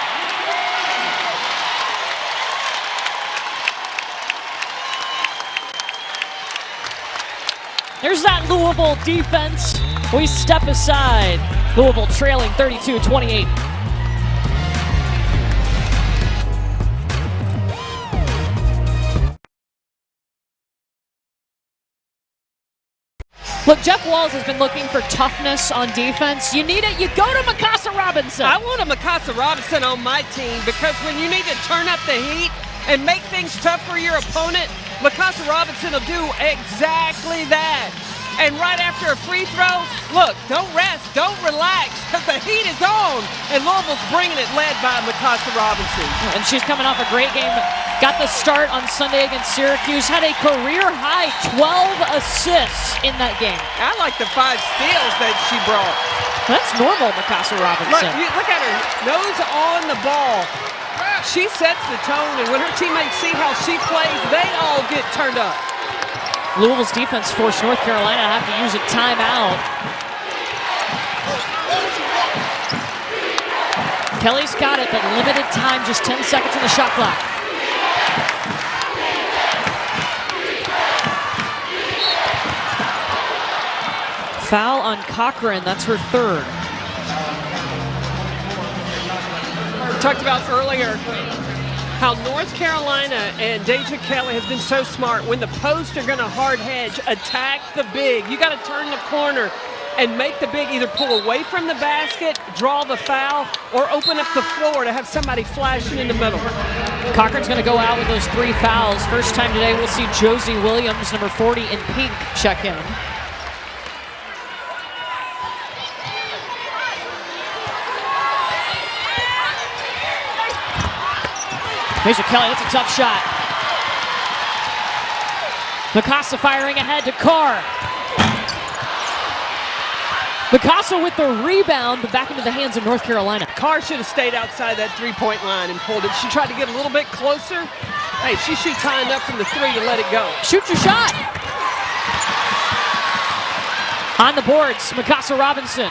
There's that Louisville defense. We step aside. Louisville trailing 32-28. Look, Jeff Walls has been looking for toughness on defense. You need it, you go to Mikasa Robinson. I want a Mikasa Robinson on my team because when you need to turn up the heat and make things tough for your opponent, Mikasa Robinson will do exactly that. And right after a free throw, look, don't rest, don't relax, because the heat is on. And Louisville's bringing it, led by Mikasa Robinson. And she's coming off a great game. Got the start on Sunday against Syracuse. Had a career-high 12 assists in that game. I like the 5 steals that she brought. That's normal, Mikasa Robinson. Look at her, nose on the ball. She sets the tone, and when her teammates see how she plays, they all get turned up. Louisville's defense forced North Carolina to have to use a timeout. Kelly's got it, but limited time, just 10 seconds on the shot clock. Foul on Cochran, that's her 3rd. We talked about earlier how North Carolina and Deja Kelly has been so smart. When the posts are going to hard hedge, attack the big. You got to turn the corner and make the big either pull away from the basket, draw the foul, or open up the floor to have somebody flashing in the middle. Cochran's going to go out with those 3 fouls. First time today we'll see Josie Williams, number 40 in pink, check in. Deja Kelly, that's a tough shot. Mikasa firing ahead to Carr. Mikasa with the rebound, but back into the hands of North Carolina. Carr should have stayed outside that 3-point line and pulled it. She tried to get a little bit closer. Hey, she shoots high enough from the 3 to let it go. Shoot your shot. On the boards, Mikasa Robinson.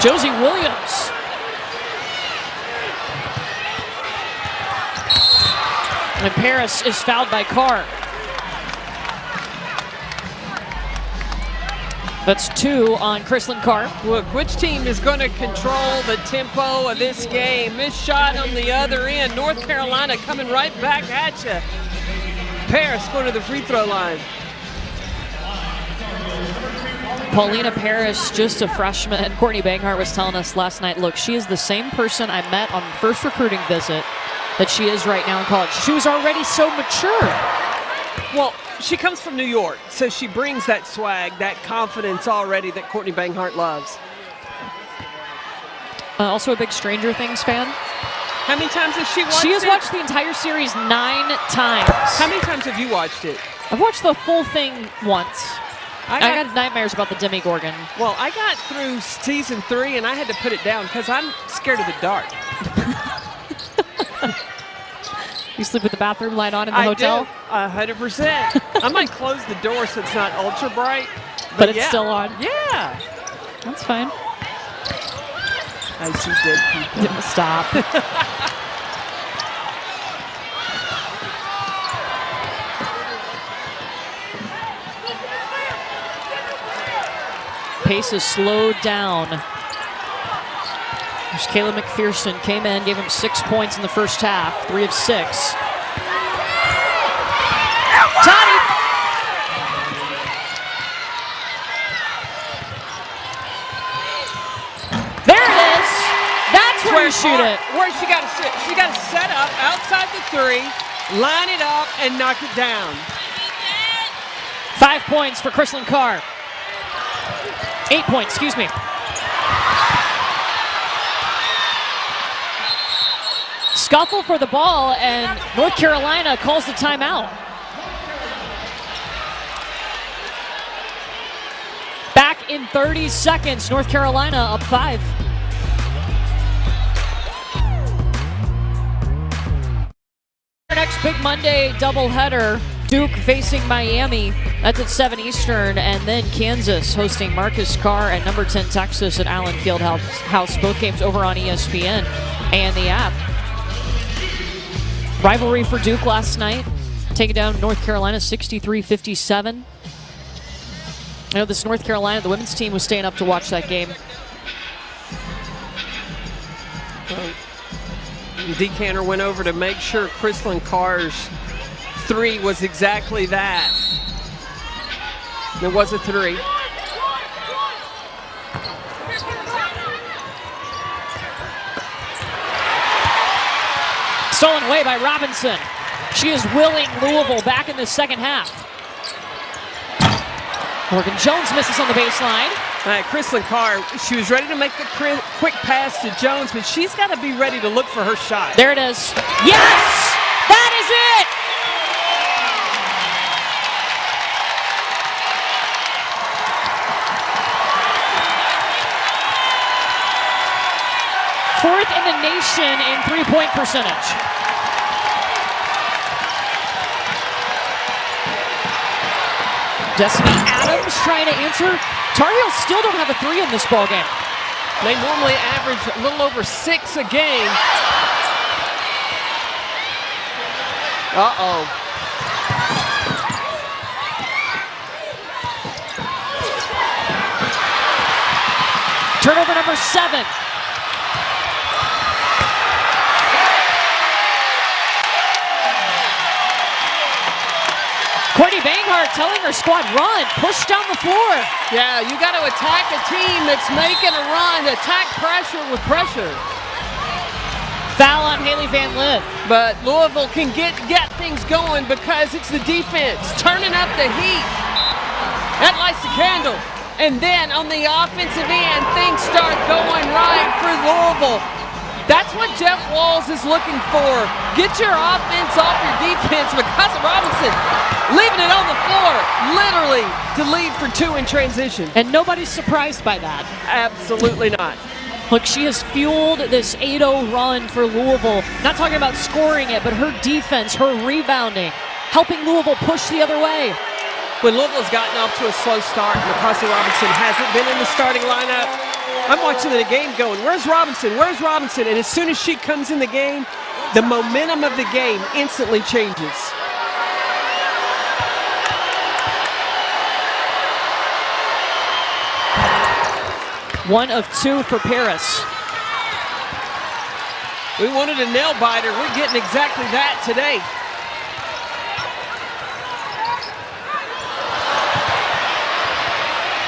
Josie Williams. And Paris is fouled by Carr. That's 2 on Chrislyn Carr. Look, which team is going to control the tempo of this game? This shot on the other end. North Carolina coming right back at you. Paris going to the free throw line. Paulina Paris, just a freshman. Courtney Banghart was telling us last night, look, she is the same person I met on the first recruiting visit that she is right now in college. She was already so mature. Well, she comes from New York, so she brings that swag, that confidence already that Courtney Banghart loves. Also a big Stranger Things fan. How many times has she watched it? She has watched the entire series 9 times. How many times have you watched it? I've watched the full thing once. I got nightmares about the Demigorgon. Well, I got through season 3 and I had to put it down because I'm scared of the dark. You sleep with the bathroom light on in the hotel? I do, 100%. I might close the door so it's not ultra bright. But it's still on? Yeah. That's fine. I see dead people. Stop. Pace is slowed down. There's Kayla McPherson, came in, gave him 6 points in the first half, 3 of 6. Toddy! There it is! That's where you shoot it. Where she got to sit. She got to set up outside the 3, line it up, and knock it down. 5 points for Chrislyn Carr. 8 points, excuse me. Scuffle for the ball, and North Carolina calls the timeout. Back in 30 seconds, North Carolina up 5. Next Big Monday doubleheader, Duke facing Miami. That's at 7 Eastern, and then Kansas hosting Marcus Carr and number 10 Texas at Allen Fieldhouse. Both games over on ESPN and the app. Rivalry for Duke last night, taking down North Carolina 63-57. I know this North Carolina, the women's team was staying up to watch that game. Decanter went over to make sure Chrislyn Carr's three was exactly that. It was a three. Stolen away by Robinson. She is willing Louisville back in the second half. Morgan Jones misses on the baseline. All right, Chrislyn Carr, she was ready to make the quick pass to Jones, but she's got to be ready to look for her shot. There it is. Yes! That is it! Fourth in the nation in three-point percentage. Destiny Adams trying to answer. Tar Heels still don't have a three in this ball game. They normally average a little over 6 a game. Uh-oh. Turnover number 7. Courtney Banghart telling her squad, run, push down the floor. Yeah, you got to attack a team that's making a run, attack pressure with pressure. Foul on Haley Van Lith. But Louisville can get things going because it's the defense turning up the heat. That lights the candle. And then on the offensive end, things start going right for Louisville. That's what Jeff Walz is looking for. Get your offense off your defense because of Robinson leaving it on the floor, literally to lead for 2 in transition. And nobody's surprised by that. Absolutely not. Look, she has fueled this 8-0 run for Louisville. Not talking about scoring it, but her defense, her rebounding, helping Louisville push the other way. When Louisville's gotten off to a slow start, McCarthy Robinson hasn't been in the starting lineup. I'm watching the game going, where's Robinson? Where's Robinson? And as soon as she comes in the game, the momentum of the game instantly changes. One of 2 for Paris. We wanted a nail biter. We're getting exactly that today.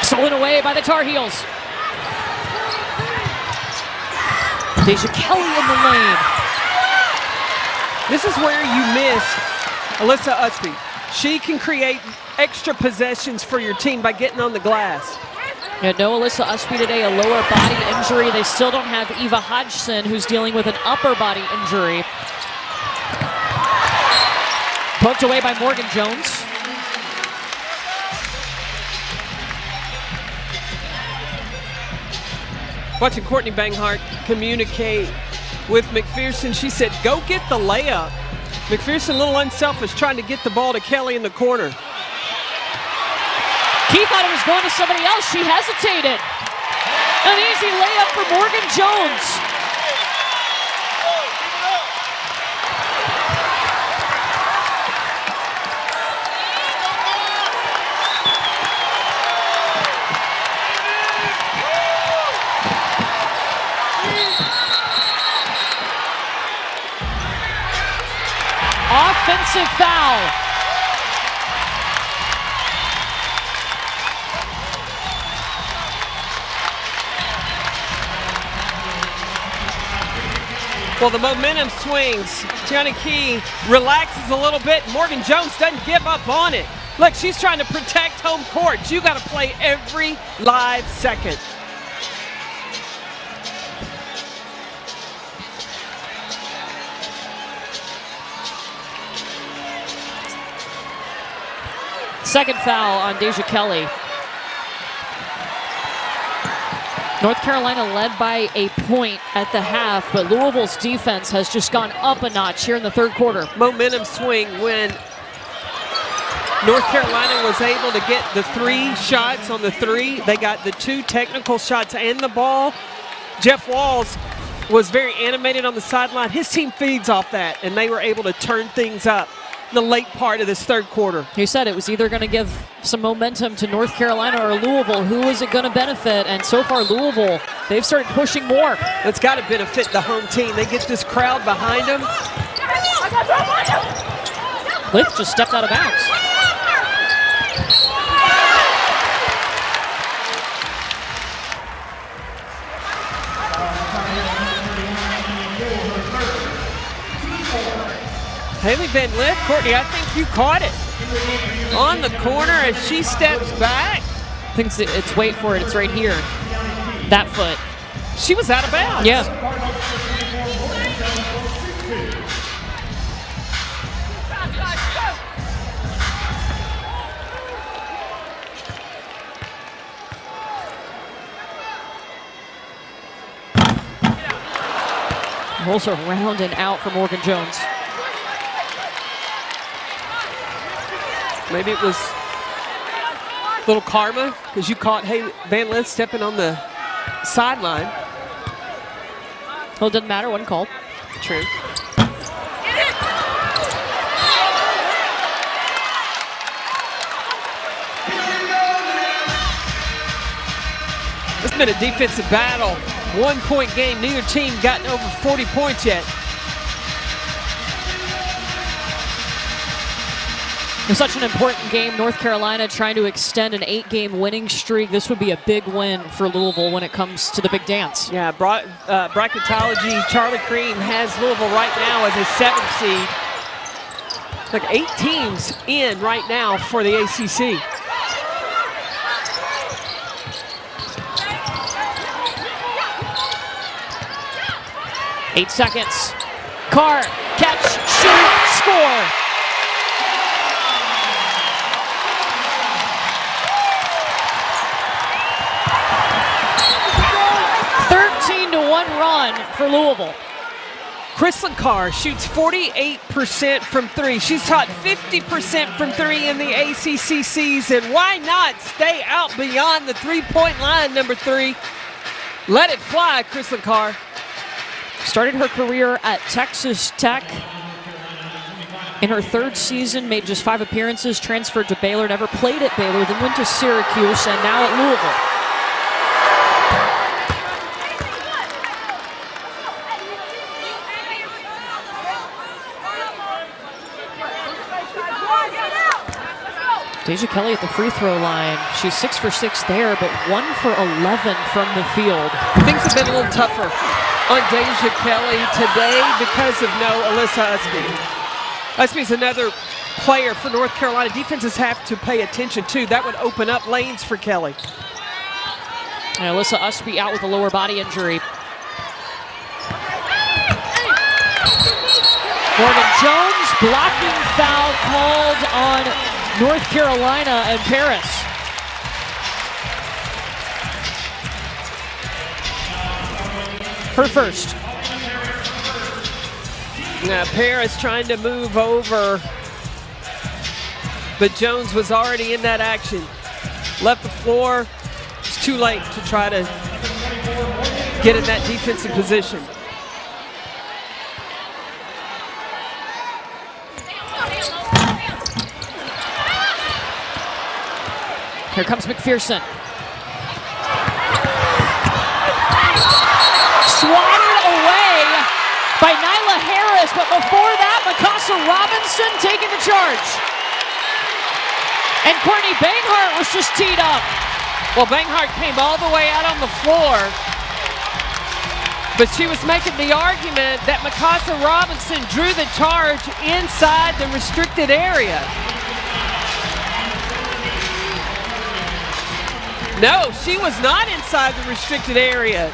Stolen away by the Tar Heels. Deja Kelly in the lane. This is where you miss Alyssa Usby. She can create extra possessions for your team by getting on the glass. Yeah, no Alyssa Usby today, a lower body injury. They still don't have Eva Hodgson, who's dealing with an upper body injury. Poked away by Morgan Jones. Watching Courtney Banghart communicate with McPherson, she said, go get the layup. McPherson, a little unselfish, trying to get the ball to Kelly in the corner. Key thought it was going to somebody else. She hesitated. An easy layup for Morgan Jones. Offensive foul. Well, the momentum swings. Gianna Key relaxes a little bit. Morgan Jones doesn't give up on it. Look, she's trying to protect home court. You got to play every live second. Second foul on Deja Kelly. North Carolina led by a point at the half, but Louisville's defense has just gone up a notch here in the third quarter. Momentum swing when North Carolina was able to get the 3 shots on the 3. They got the 2 technical shots and the ball. Jeff Walz was very animated on the sideline. His team feeds off that, and they were able to turn things up the late part of this third quarter. He said it was either going to give some momentum to North Carolina or Louisville. Who is it going to benefit? And so far, Louisville, they've started pushing more. It's got to benefit the home team. They get this crowd behind them. Lith just stepped out of bounds. Haley Van Lith, Courtney, I think you caught it. On the corner as she steps back. Thinks it's wait for it, it's right here. That foot. She was out of bounds. Yeah. Rolls around and out for Morgan Jones. Maybe it was a little karma because you caught Van Lith stepping on the sideline. Well, it doesn't matter, wasn't called. True. It's been a defensive battle. 1 point game. Neither team gotten over 40 points yet. It's such an important game. North Carolina trying to extend an 8-game winning streak. This would be a big win for Louisville when it comes to the big dance. Yeah, bracketology, Charlie Crean has Louisville right now as a 7th seed. Like 8 teams in right now for the ACC. Eight seconds. Carr, catch, shoot, score. Run for Louisville. Kristen Carr shoots 48% from 3. She's shot 50% from 3 in the ACC season. Why not stay out beyond the 3-point line, number 3? Let it fly, Kristen Carr. Started her career at Texas Tech. In her 3rd season, made just 5 appearances, transferred to Baylor, never played at Baylor, then went to Syracuse, and now at Louisville. Deja Kelly at the free throw line. She's 6 for 6 there, but 1 for 11 from the field. Things have been a little tougher on Deja Kelly today because of no Alyssa Usby. Usby's another player for North Carolina. Defenses have to pay attention to. That would open up lanes for Kelly. And Alyssa Usby out with a lower body injury. Morgan Jones, blocking foul called on North Carolina and Paris. Her first. Now Paris trying to move over, but Jones was already in that action. Left the floor. It's too late to try to get in that defensive position. Here comes McPherson. Swatted away by Nyla Harris, but before that, Mikasa Robinson taking the charge. And Courtney Banghart was just teed up. Well, Banghart came all the way out on the floor, but she was making the argument that Mikasa Robinson drew the charge inside the restricted area. No, she was not inside the restricted area.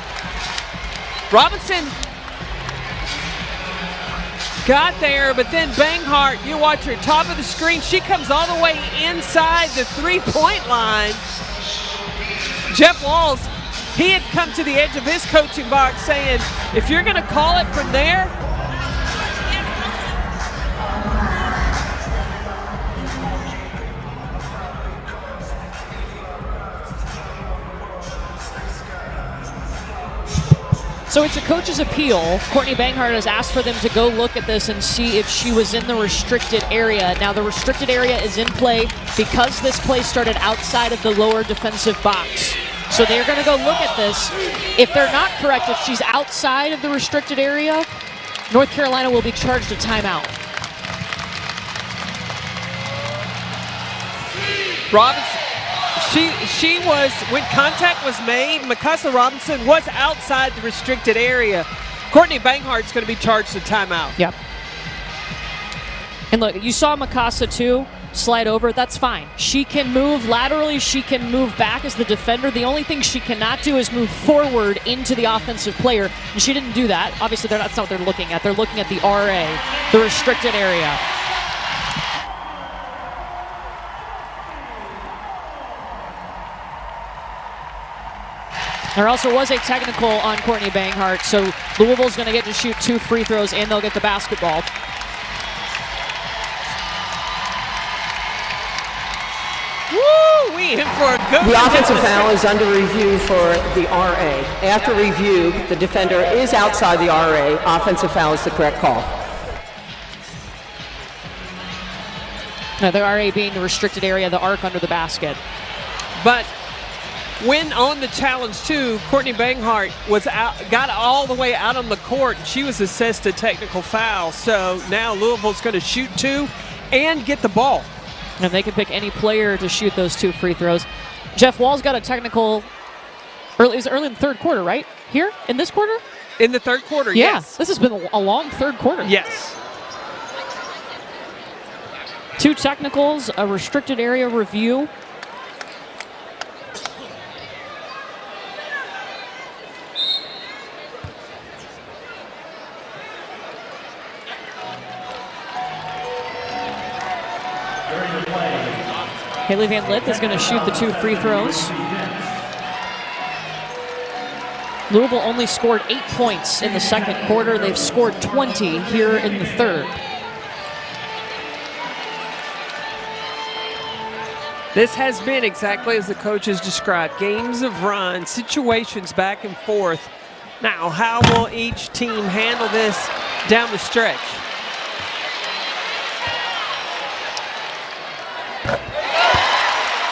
Robinson got there, but then Banghart, you watch her top of the screen, she comes all the way inside the 3-point line. Jeff Walls, he had come to the edge of his coaching box saying, if you're gonna call it from there, so it's a coach's appeal. Courtney Banghart has asked for them to go look at this and see if she was in the restricted area. Now the restricted area is in play because this play started outside of the lower defensive box. So they're gonna go look at this. If they're not correct, if she's outside of the restricted area, North Carolina will be charged a timeout. Robinson, she was, when contact was made, Mikasa Robinson was outside the restricted area. Courtney Banghart's going to be charged a timeout. Yep. And look, you saw Mikasa too slide over. That's fine. She can move laterally. She can move back as the defender. The only thing she cannot do is move forward into the offensive player. And she didn't do that. Obviously, that's not what they're looking at. They're looking at the RA, the restricted area. There also was a technical on Courtney Banghart, so Louisville's going to get to shoot 2 free throws and they'll get the basketball. Woo! We in for a good The offensive foul is under review for the RA. After review, the defender is outside the RA. Offensive foul is the correct call. Now, the RA being the restricted area, the arc under the basket. But when on the challenge too, Courtney Banghart was out, got all the way out on the court. She was assessed a technical foul. So now Louisville's going to shoot 2 and get the ball. And they can pick any player to shoot those 2 free throws. Jeff Wall's got a technical early, it was early in the third quarter, right? Here in this quarter? In the third quarter, yeah, yes. This has been a long third quarter. Yes. 2 technicals, a restricted area review. Haley Van Lith is going to shoot the 2 free throws. Louisville only scored 8 points in the second quarter. They've scored 20 here in the third. This has been exactly as the coaches described. Games of run, situations back and forth. Now, how will each team handle this down the stretch?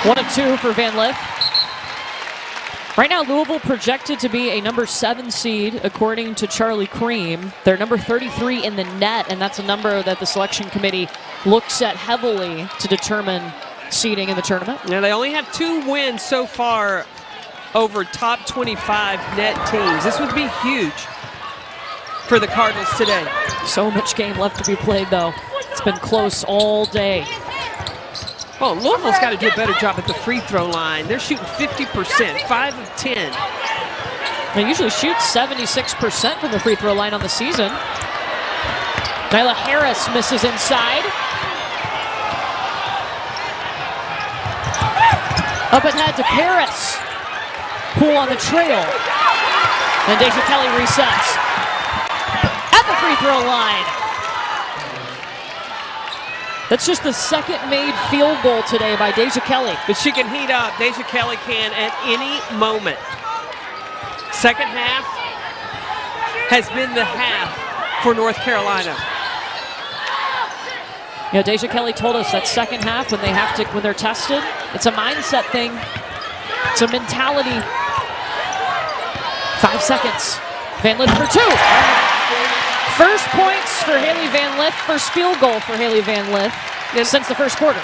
One of 2 for Van Lith. Right now, Louisville projected to be a number 7 seed, according to Charlie Cream. They're number 33 in the net, and that's a number that the selection committee looks at heavily to determine seeding in the tournament. Now, they only have 2 wins so far over top 25 net teams. This would be huge for the Cardinals today. So much game left to be played, though. It's been close all day. Well, Louisville's got to do a better job at the free throw line. They're shooting 50%, 5 of 10. They usually shoot 76% from the free throw line on the season. Nyla Harris misses inside. Up ahead to Paris. Poole on the trail. And Deja Kelly resets. At the free throw line. That's just the second made field goal today by Deja Kelly. But she can heat up. Deja Kelly can at any moment. Second half has been the half for North Carolina. You know, Deja Kelly told us that second half when they're tested, it's a mindset thing. It's a mentality. 5 seconds. Van Lith for 2. First points for Haley Van Lith. First field goal for Haley Van Lith since the first quarter.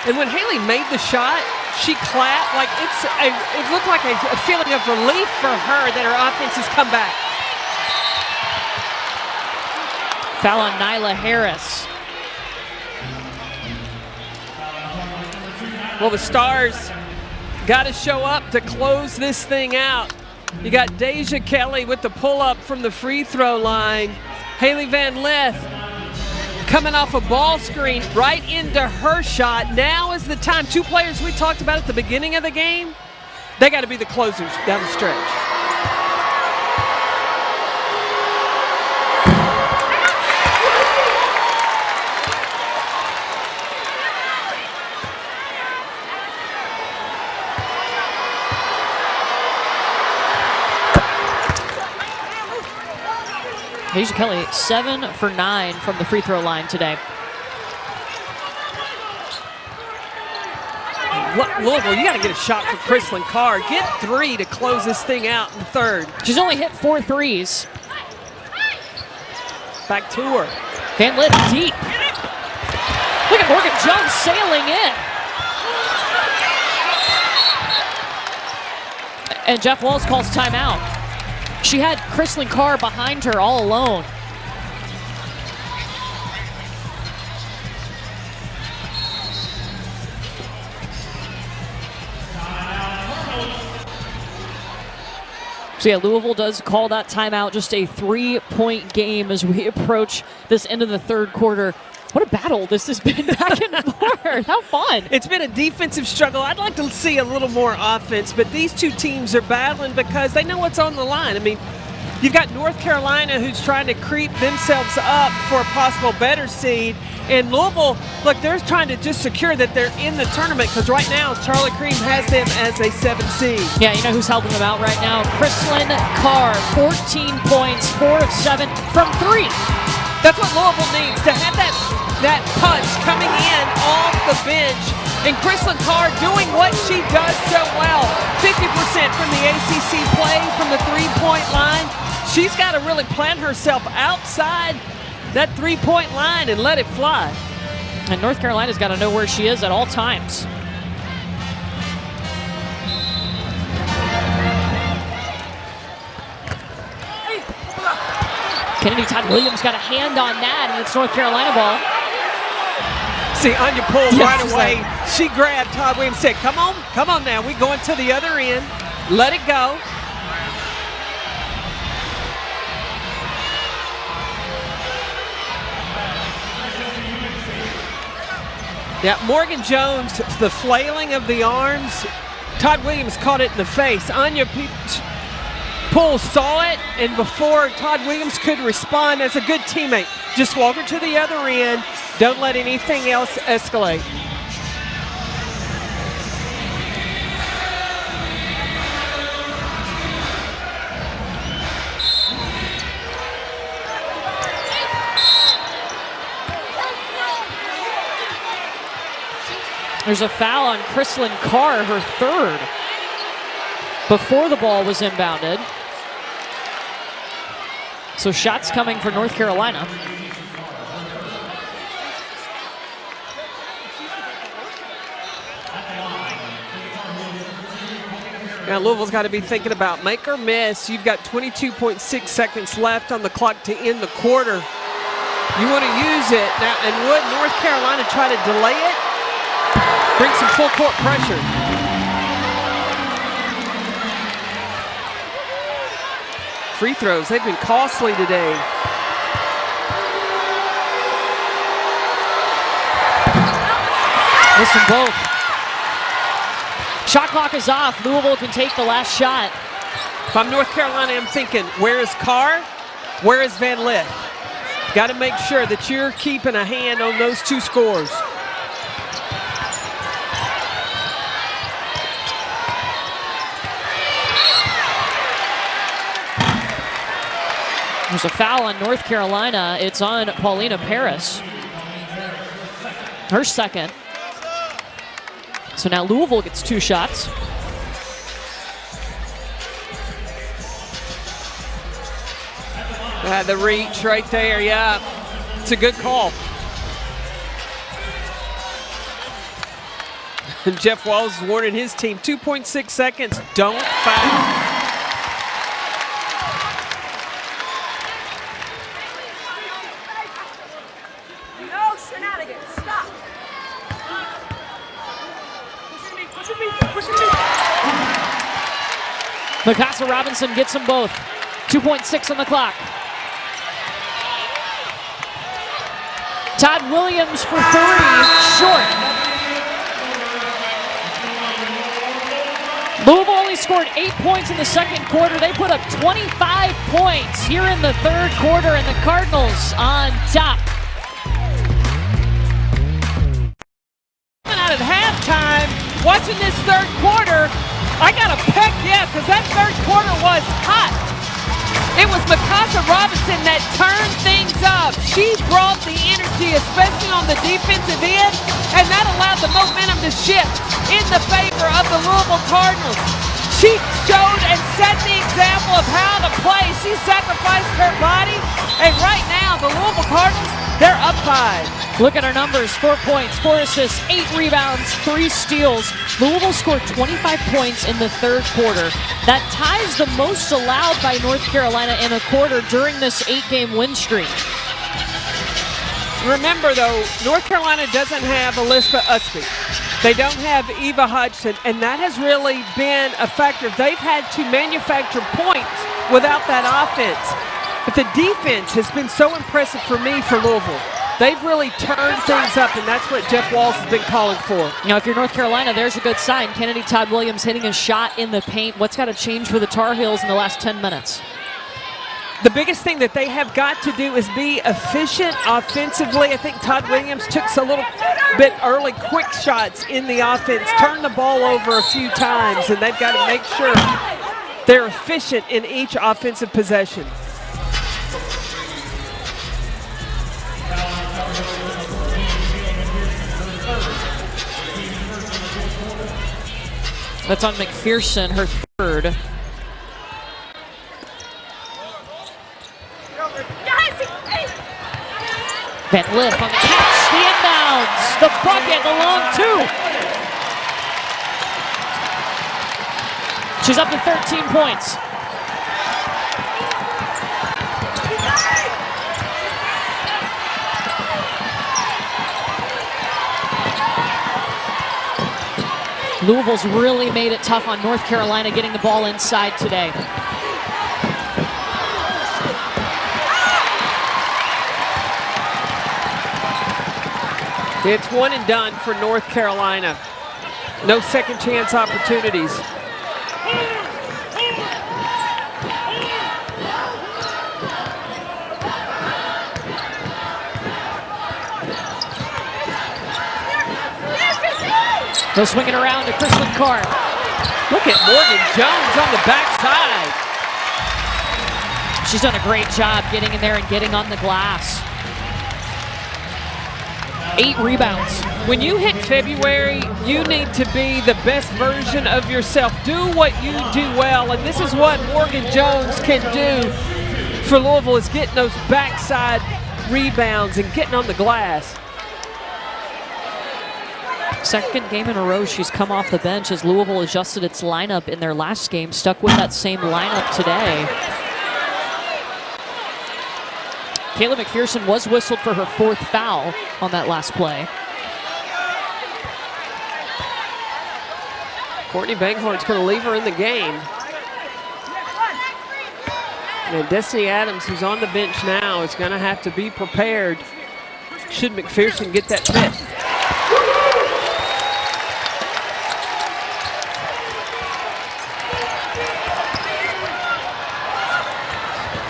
And when Haley made the shot, she clapped like it looked like a feeling of relief for her that her offense has come back. Foul on Nyla Harris. Well, the Stars got to show up to close this thing out. You got Deja Kelly with the pull-up from the free throw line. Haley Van Lith coming off a ball screen right into her shot. Now is the time. 2 players we talked about at the beginning of the game, they got to be the closers down the stretch. Deja Kelly, 7 for 9 from the free throw line today. Louisville, you got to get a shot for Chrislyn Carr. Get 3 to close this thing out in the third. She's only hit 4 threes. Back to her. Van Lith deep. Look at Morgan Jones sailing in. And Jeff Walls calls timeout. She had Chrislyn Carr behind her all alone. So yeah, Louisville does call that timeout. Just a 3-point game as we approach this end of the third quarter. What a battle this has been back and forth. How fun. It's been a defensive struggle. I'd like to see a little more offense, but these two teams are battling because they know what's on the line. I mean, you've got North Carolina who's trying to creep themselves up for a possible better seed. And Louisville, look, they're trying to just secure that they're in the tournament because right now Charlie Cream has them as a 7 seed. Yeah, you know who's helping them out right now? Chrislyn Carr, 14 points, 4 of 7 from 3. That's what Louisville needs, to have that punch coming in off the bench. And Chrislyn Carr doing what she does so well. 50% from the ACC play from the three-point line. She's got to really plant herself outside that three-point line and let it fly. And North Carolina's got to know where she is at all times. Kennedy Todd Williams got a hand on that, and it's North Carolina ball. See, Anya pulled right away. Like, she grabbed Todd Williams, said, come on now. We're going to the other end. Let it go. Yeah, Morgan Jones, the flailing of the arms. Todd Williams caught it in the face. Anya Poole saw it, and before Todd Williams could respond as a good teammate, just walk her to the other end. Don't let anything else escalate. There's a foul on Chrislyn Carr, her third, before the ball was inbounded. So shots coming for North Carolina. Now Louisville's got to be thinking about make or miss. You've got 22.6 seconds left on the clock to end the quarter. You want to use it. Now, and would North Carolina try to delay it? Bring some full court pressure. Free throws, they've been costly today. Listen, both. Shot clock is off. Louisville can take the last shot. If I'm North Carolina, I'm thinking, where is Carr? Where is Van Lith? Got to make sure that you're keeping a hand on those two scores. There's a foul on North Carolina. It's on Paulina Paris. Her second. So now Louisville gets 2 shots. The reach right there, yeah. It's a good call. And Jeff Walls is warning his team, 2.6 seconds, don't foul. Mikasa Robinson gets them both. 2.6 on the clock. Todd Williams for 3, short. Louisville only scored 8 points in the second quarter. They put up 25 points here in the third quarter, and the Cardinals on top. Out at halftime, watching this third quarter, I got a peck, yeah, because that third quarter was hot. It was Mikasa Robinson that turned things up. She brought the energy, especially on the defensive end, and that allowed the momentum to shift in the favor of the Louisville Cardinals. She showed and set the example of how to play. She sacrificed her body, and right now the Louisville Cardinals, they're up 5. Look at our numbers: 4 points, 4 assists, 8 rebounds, 3 steals. Louisville scored 25 points in the third quarter. That ties the most allowed by North Carolina in a quarter during this 8-game win streak. Remember, though, North Carolina doesn't have Alyssa Usby. They don't have Eva Hodgson, and that has really been a factor. They've had to manufacture points without that offense. But the defense has been so impressive for me for Louisville. They've really turned things up, and that's what Jeff Walz has been calling for. You know, if you're North Carolina, there's a good sign. Kennedy Todd Williams hitting a shot in the paint. What's got to change for the Tar Heels in the last 10 minutes? The biggest thing that they have got to do is be efficient offensively. I think Todd Williams took a little bit early quick shots in the offense, turned the ball over a few times, and they've got to make sure they're efficient in each offensive possession. That's on McPherson, her third. Van Lith on the catch, the inbounds, the bucket, the long two. She's up to 13 points. Louisville's really made it tough on North Carolina getting the ball inside today. It's one and done for North Carolina. No second chance opportunities. They'll swing it around to Kristen Carr. Look at Morgan Jones on the backside. She's done a great job getting in there and getting on the glass. 8 rebounds. When you hit February, you need to be the best version of yourself. Do what you do well, and this is what Morgan Jones can do for Louisville, is getting those backside rebounds and getting on the glass. Second game in a row she's come off the bench as Louisville adjusted its lineup in their last game, stuck with that same lineup today. Kayla McPherson was whistled for her 4th foul on that last play. Courtney Bankhart's going to leave her in the game. And Destiny Adams, who's on the bench now, is going to have to be prepared should McPherson get that fit.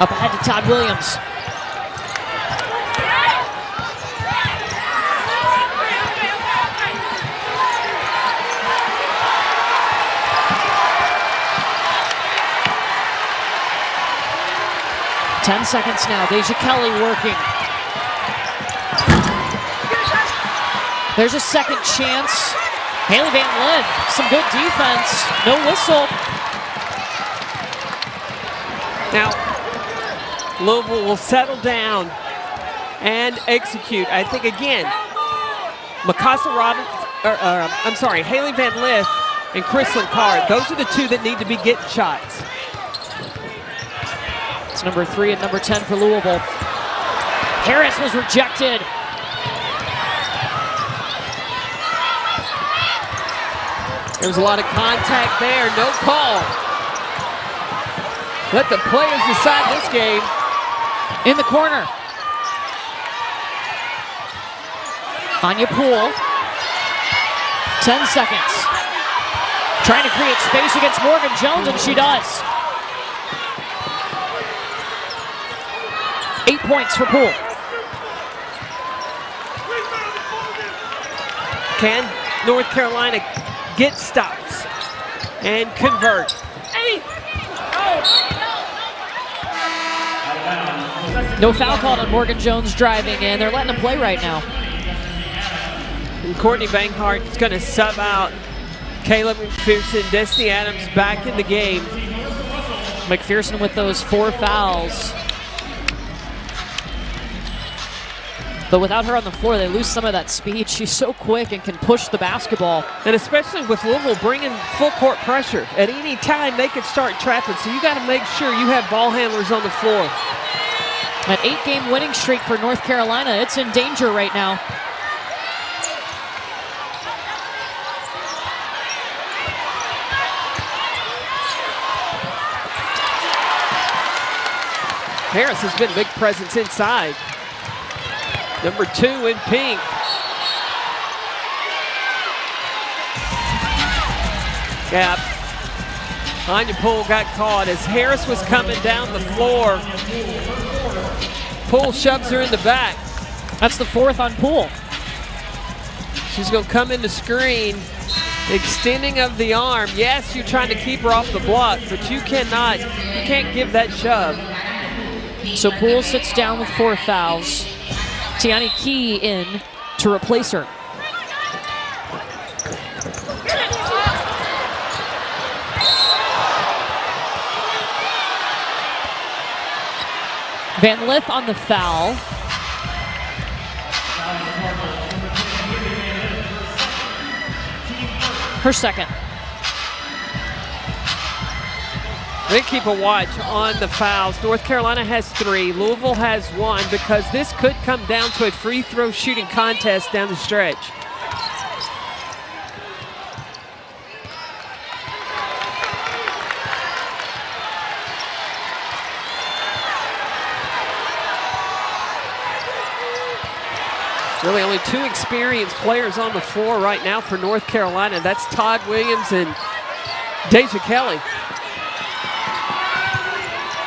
Up ahead to Todd Williams. Ten seconds now. Deja Kelly working. There's a second chance. Haley Van Lith, some good defense. No whistle. Now, Louisville will settle down and execute. I think, again, Haley Van Lith and Kristen Carr, those are the two that need to be getting shots. It's number 3 and number 10 for Louisville. Harris was rejected. There was a lot of contact there, no call. Let the players decide this game. In the corner. Anya Poole. 10 seconds. Trying to create space against Morgan Jones, and she does. 8 points for Poole. Can North Carolina get stops and convert? No foul called on Morgan Jones driving in. They're letting him play right now. And Courtney Bankhart is going to sub out Kayla McPherson. Destiny Adams back in the game. McPherson with those 4 fouls. But without her on the floor, they lose some of that speed. She's so quick and can push the basketball. And especially with Louisville bringing full court pressure. At any time, they could start trapping. So you got to make sure you have ball handlers on the floor. An 8-game winning streak for North Carolina. It's in danger right now. Harris has been a big presence inside. Number 2 in pink. Gap. Anya Poole got caught as Harris was coming down the floor. Poole shoves her in the back. That's the 4th on Poole. She's going to come in the screen. Extending of the arm. Yes, you're trying to keep her off the block, but you can't give that shove. So Poole sits down with 4 fouls. Tiani Key in to replace her. Van Lith on the foul. Her second. They keep a watch on the fouls. North Carolina has 3. Louisville has 1 because this could come down to a free throw shooting contest down the stretch. Really only 2 experienced players on the floor right now for North Carolina. That's Todd Williams and Deja Kelly.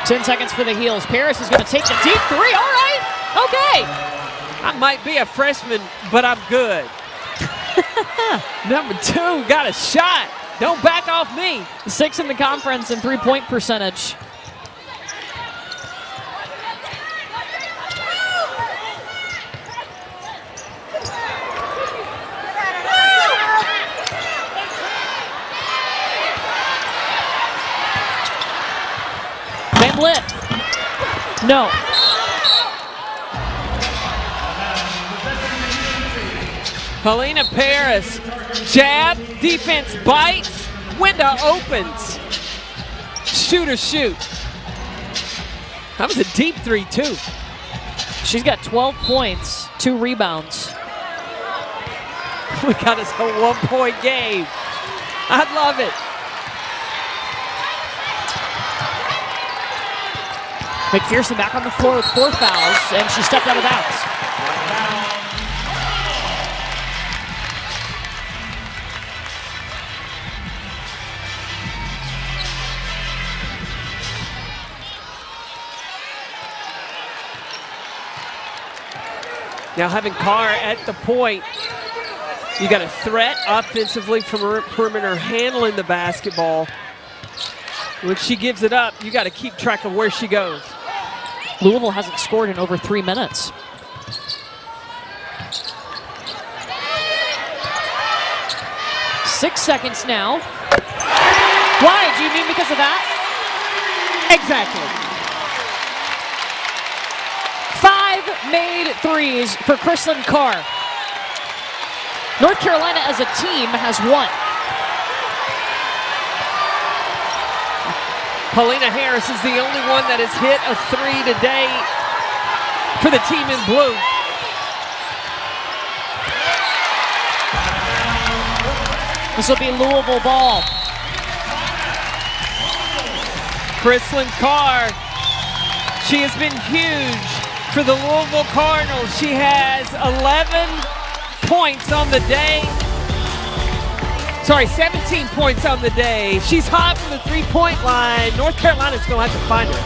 10 seconds for the Heels. Paris is going to take the deep 3. All right. Okay. I might be a freshman, but I'm good. Number 2 got a shot. Don't back off me. 6 in the conference and 3-point percentage. Van Lith. No. Paulina Paris, jab, defense bites, window opens. Shooter shoot. That was a deep 3 too. She's got 12 points, 2 rebounds. We got us a 1-point game. I love it. McPherson back on the floor with 4 fouls, and she stepped out of bounds. Now having Carr at the point, you got a threat offensively from her perimeter handling the basketball. When she gives it up, you got to keep track of where she goes. Louisville hasn't scored in over 3 minutes. Six seconds now. Why? Do you mean because of that? Exactly. 5 made threes for Kristlyn Carr. North Carolina as a team has 1. Paulina Harris is the only one that has hit a 3 today for the team in blue. This will be Louisville ball. Kristlyn Carr, she has been huge for the Louisville Cardinals. She has 11 points on the day. Sorry, 17 points on the day. She's hot from the 3-point line. North Carolina's going to have to find her.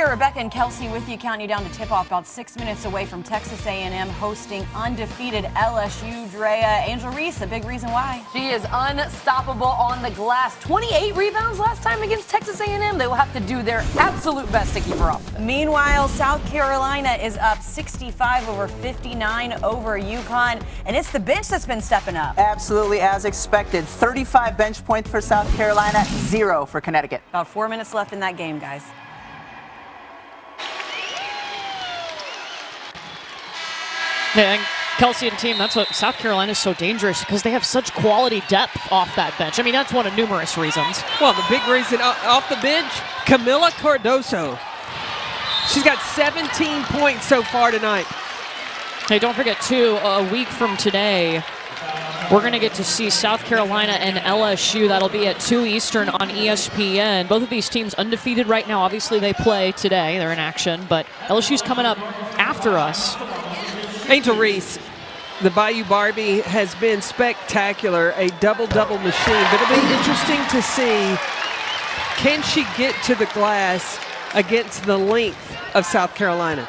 Drea, Rebecca, and Kelsey with you, counting you down to tip-off about 6 minutes away from Texas A&M hosting undefeated LSU. Drea, Angel Reese, a big reason why. She is unstoppable on the glass. 28 rebounds last time against Texas A&M. They will have to do their absolute best to keep her off. Meanwhile, South Carolina is up 65 over 59 over UConn, and it's the bench that's been stepping up. Absolutely, as expected. 35 bench points for South Carolina, 0 for Connecticut. About 4 minutes left in that game, guys. Yeah, and Kelsey and team, that's what South Carolina is so dangerous, because they have such quality depth off that bench. I mean, that's one of numerous reasons. Well, the big reason off the bench, Camila Cardoso. She's got 17 points so far tonight. Hey, don't forget, too, a week from today, we're going to get to see South Carolina and LSU. That'll be at 2 Eastern on ESPN. Both of these teams undefeated right now. Obviously, they play today. They're in action, but LSU's coming up after us. Angel Reese, the Bayou Barbie has been spectacular, a double-double machine. But it'll be interesting to see, can she get to the glass against the length of South Carolina?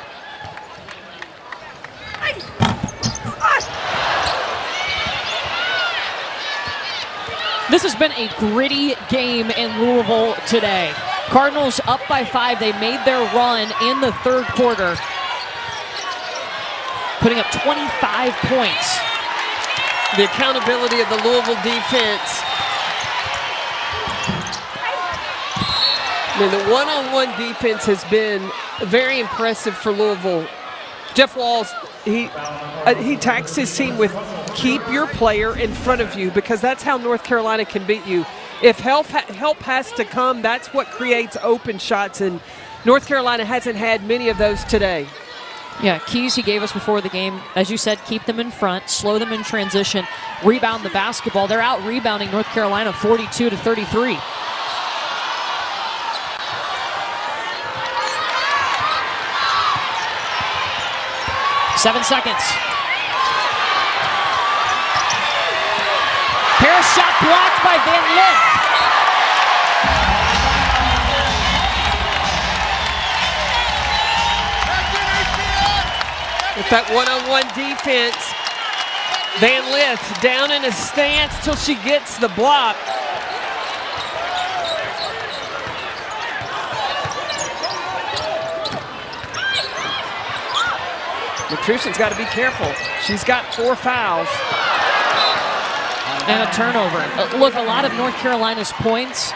This has been a gritty game in Louisville today. Cardinals up by 5. They made their run in the third quarter, putting up 25 points. The accountability of the Louisville defense. I mean, the one-on-one defense has been very impressive for Louisville. Jeff Walls, he taxed his team with keep your player in front of you, because that's how North Carolina can beat you. If help has to come, that's what creates open shots, and North Carolina hasn't had many of those today. Yeah, keys he gave us before the game, as you said, keep them in front, slow them in transition, rebound the basketball. They're out rebounding North Carolina 42-33. Seven seconds. Harris shot blocked by Van Lith. With that one-on-one defense, Van Lith down in a stance till she gets the block. Matrushyn's got to be careful. She's got 4 fouls. And a turnover. Look, a lot of North Carolina's points,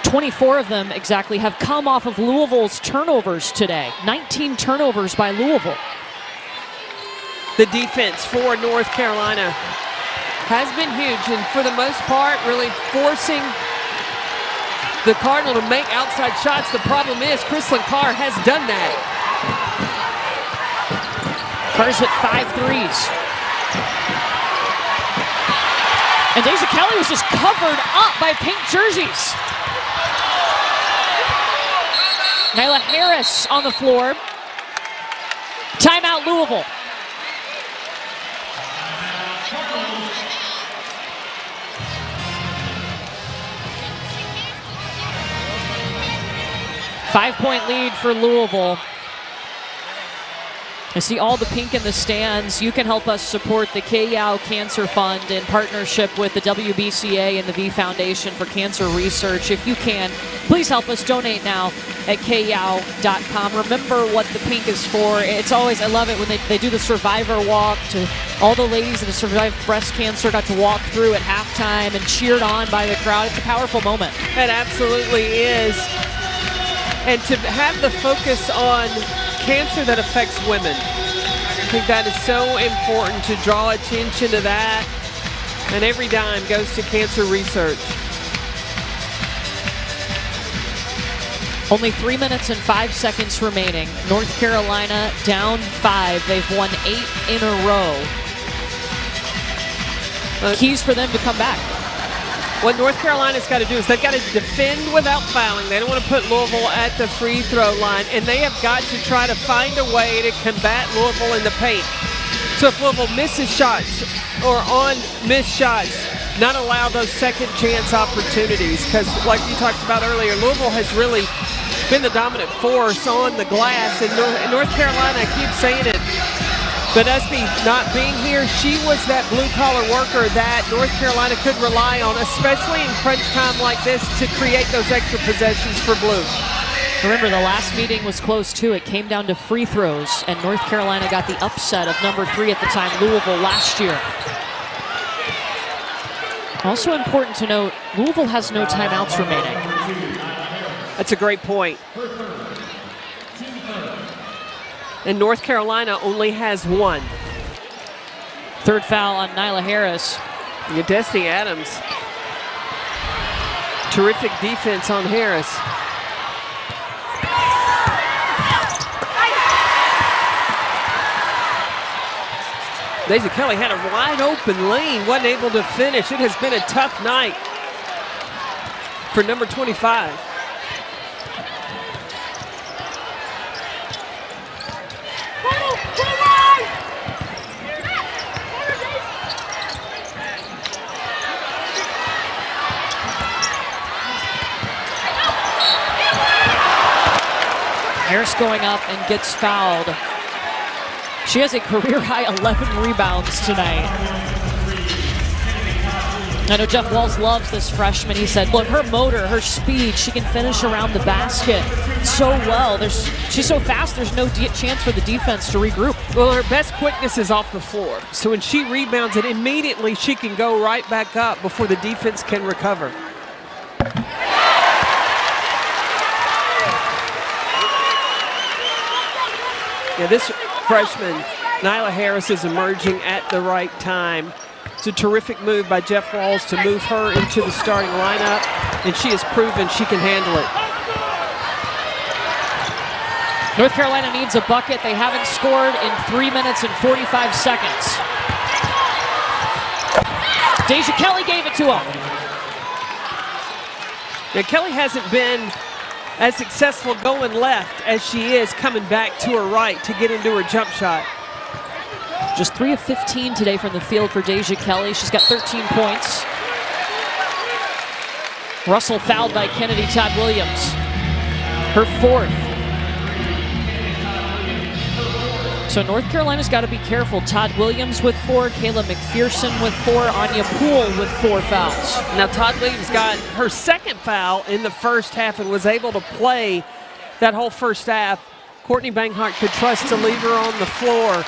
24 of them exactly, have come off of Louisville's turnovers today. 19 turnovers by Louisville. The defense for North Carolina has been huge, and for the most part, really forcing the Cardinal to make outside shots. The problem is Chrislyn Carr has done that. Carr's hit 5 threes. And Deja Kelly was just covered up by pink jerseys. Nyla Harris on the floor. Timeout Louisville. Five-point lead for Louisville. I see all the pink in the stands. You can help us support the K-Yow Cancer Fund in partnership with the WBCA and the V Foundation for Cancer Research. If you can, please help us donate now at kyow.com. Remember what the pink is for. It's always, I love it when they do the survivor walk. To all the ladies that have survived breast cancer got to walk through at halftime and cheered on by the crowd. It's a powerful moment. It absolutely is. And to have the focus on cancer that affects women, I think that is so important, to draw attention to that. And every dime goes to cancer research. Only 3 minutes and 5 seconds remaining. North Carolina down 5. They've won 8 in a row. Keys for them to come back. What North Carolina's got to do is they've got to defend without fouling. They don't want to put Louisville at the free throw line, and they have got to try to find a way to combat Louisville in the paint. So if Louisville misses shots or on missed shots, not allow those second chance opportunities, because like you talked about earlier, Louisville has really been the dominant force on the glass. And North Carolina, I keep saying it, but Usby not being here, she was that blue-collar worker that North Carolina could rely on, especially in crunch time like this, to create those extra possessions for blue. Remember, the last meeting was close too. It came down to free throws, and North Carolina got the upset of number 3 at the time, Louisville, last year. Also important to note, Louisville has no timeouts remaining. That's a great point. And North Carolina only has 1. Third foul on Nyla Harris. Destiny Adams. Terrific defense on Harris. Deja Kelly had a wide open lane, wasn't able to finish. It has been a tough night for number 25. Harris going up and gets fouled. She has a career-high 11 rebounds tonight. I know Jeff Walz loves this freshman. He said, look, her motor, her speed, she can finish around the basket so well. She's so fast, there's no chance for the defense to regroup. Well, her best quickness is off the floor. So when she rebounds it, immediately she can go right back up before the defense can recover. Yeah, this freshman, Nyla Harris, is emerging at the right time. It's a terrific move by Jeff Walz to move her into the starting lineup, and she has proven she can handle it. North Carolina needs a bucket. They haven't scored in 3 minutes and 45 seconds. Deja Kelly gave it to him. Now, Kelly hasn't been as successful going left as she is coming back to her right to get into her jump shot. Just 3 of 15 today from the field for Deja Kelly. She's got 13 points. Russell fouled by Kennedy Todd Williams. Her 4th. So North Carolina's got to be careful. Todd Williams with 4, Kayla McPherson with 4, Anya Poole with 4 fouls. Now Todd Williams got her 2nd foul in the first half and was able to play that whole first half. Courtney Banghart could trust to leave her on the floor.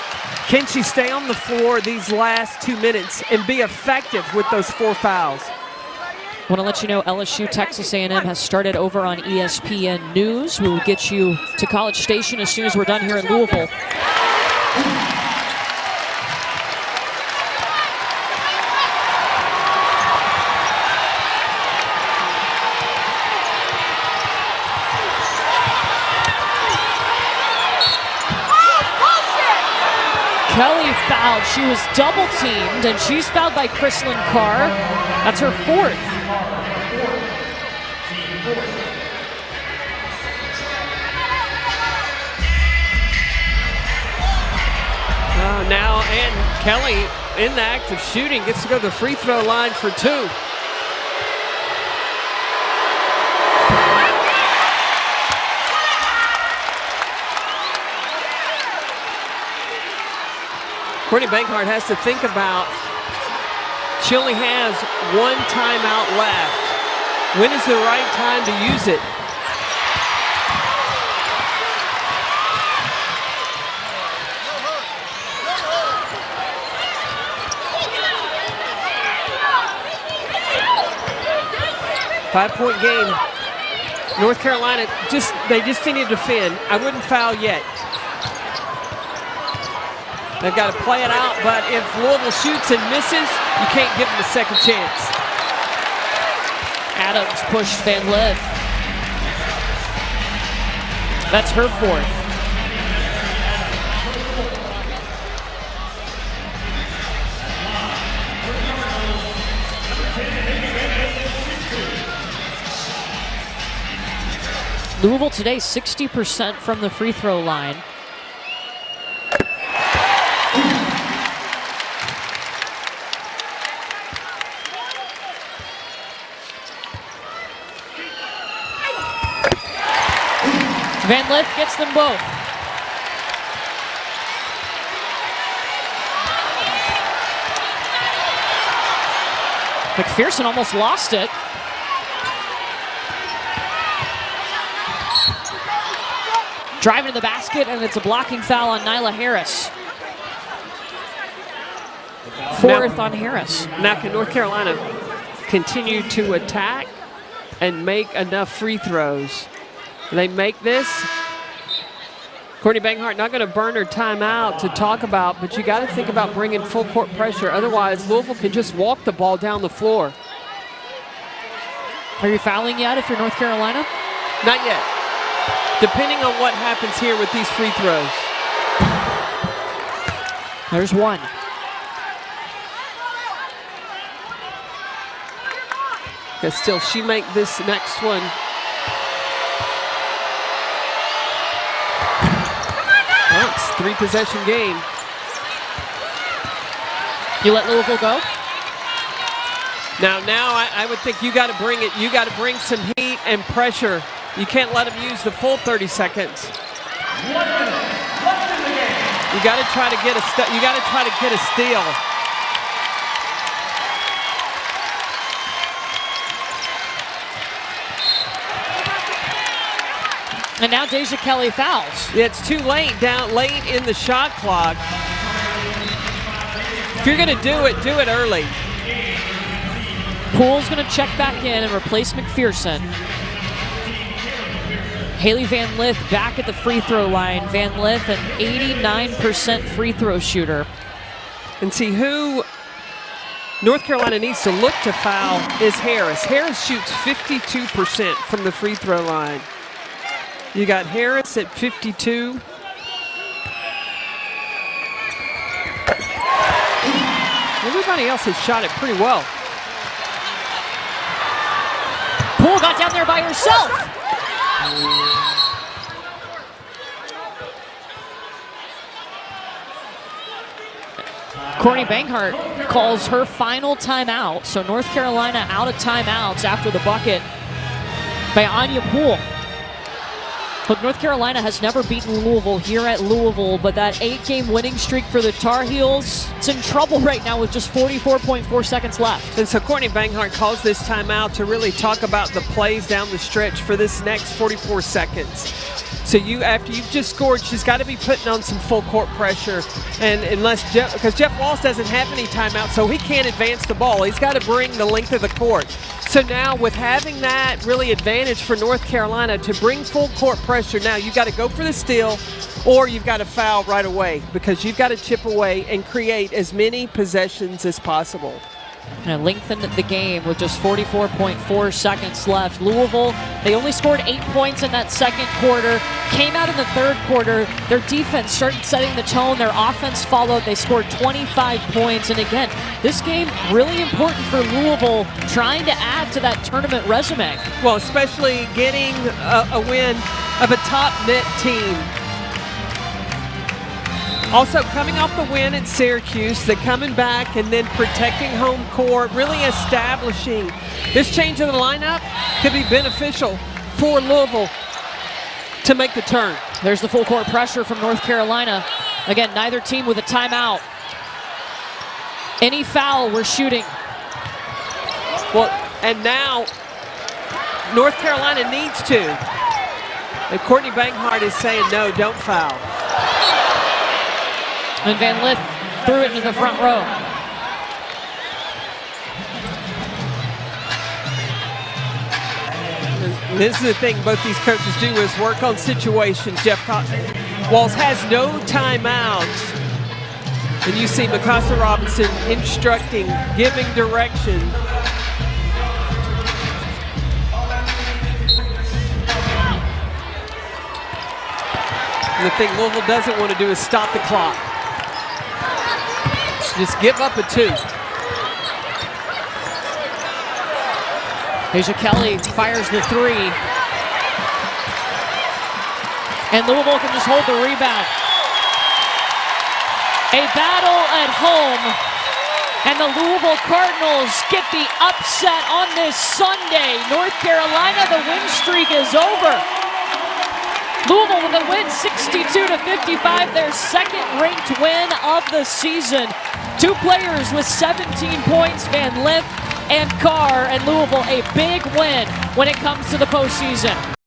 Can she stay on the floor these last 2 minutes and be effective with those 4 fouls? I want to let you know LSU Texas A&M has started over on ESPN News. We will get you to College Station as soon as we're done here in Louisville. Kelly fouled. She was double teamed, and she's fouled by Chrislyn Carr. That's her 4th. Now, and Kelly, in the act of shooting, gets to go to the free throw line for 2. Courtney Banghart has to think about, she only has 1 timeout left. When is the right time to use it? Five-point game. North Carolina, they just need to defend. I wouldn't foul yet. They've got to play it out, but if Louisville shoots and misses, you can't give them a second chance. Adams pushed Van Liv. That's her 4th. Louisville today 60% from the free throw line. Van Lith gets them both. McPherson almost lost it. Driving to the basket, and it's a blocking foul on Nyla Harris. Fourth on Harris. Now can North Carolina continue to attack and make enough free throws? They make this. Courtney Banghart not going to burn her timeout to talk about, but you got to think about bringing full court pressure. Otherwise, Louisville can just walk the ball down the floor. Are you fouling yet if you're North Carolina? Not yet. Depending on what happens here with these free throws. There's one. Because still, she make this next one. Well, it's 3-possession game. You let Louisville go? Now I would think you got to bring it. You got to bring some heat and pressure. You can't let them use the full 30 seconds. You got to try to get a steal. And now Deja Kelly fouls. Yeah, it's too late in the shot clock. If you're going to do it early. Poole's going to check back in and replace McPherson. Haley Van Lith back at the free throw line. Van Lith, an 89% free throw shooter. And see who North Carolina needs to look to foul is Harris. Harris shoots 52% from the free throw line. You got Harris at 52. Everybody else has shot it pretty well. Poole got down there by herself. Courtney Banghart calls her final timeout. So North Carolina out of timeouts after the bucket by Anya Poole. Look, North Carolina has never beaten Louisville here at Louisville, but that 8-game winning streak for the Tar Heels, it's in trouble right now with just 44.4 seconds left. And so Courtney Banghart calls this timeout to really talk about the plays down the stretch for this next 44 seconds. So after you've just scored, she's got to be putting on some full court pressure. And because Jeff Walsh doesn't have any timeout, so he can't advance the ball. He's got to bring the length of the court. So now with having that really advantage for North Carolina to bring full court pressure, now you've got to go for the steal or you've got to foul right away because you've got to chip away and create as many possessions as possible. And lengthened the game with just 44.4 seconds left. Louisville, they only scored 8 points in that second quarter. Came out in the third quarter. Their defense started setting the tone. Their offense followed. They scored 25 points. And again, this game really important for Louisville, trying to add to that tournament resume. Well, especially getting a win of a top-net team. Also, coming off the win at Syracuse, they're coming back and then protecting home court, really establishing. This change of the lineup could be beneficial for Louisville to make the turn. There's the full court pressure from North Carolina. Again, neither team with a timeout. Any foul, we're shooting. Well, and now North Carolina needs to. And Courtney Banghart is saying, no, don't foul. And Van Lith threw it into the front row. And this is the thing both these coaches do is work on situations. Jeff Walls has no timeouts. And you see Mikasa Robinson instructing, giving direction. And the thing Louisville doesn't want to do is stop the clock. Just give up a 2. Deja Kelly fires the 3. And Louisville can just hold the rebound. A battle at home. And the Louisville Cardinals get the upset on this Sunday. North Carolina, the win streak is over. Louisville with a win, 62-55, their second-ranked win of the season. Two players with 17 points, Van Lith and Carr, and Louisville a big win when it comes to the postseason.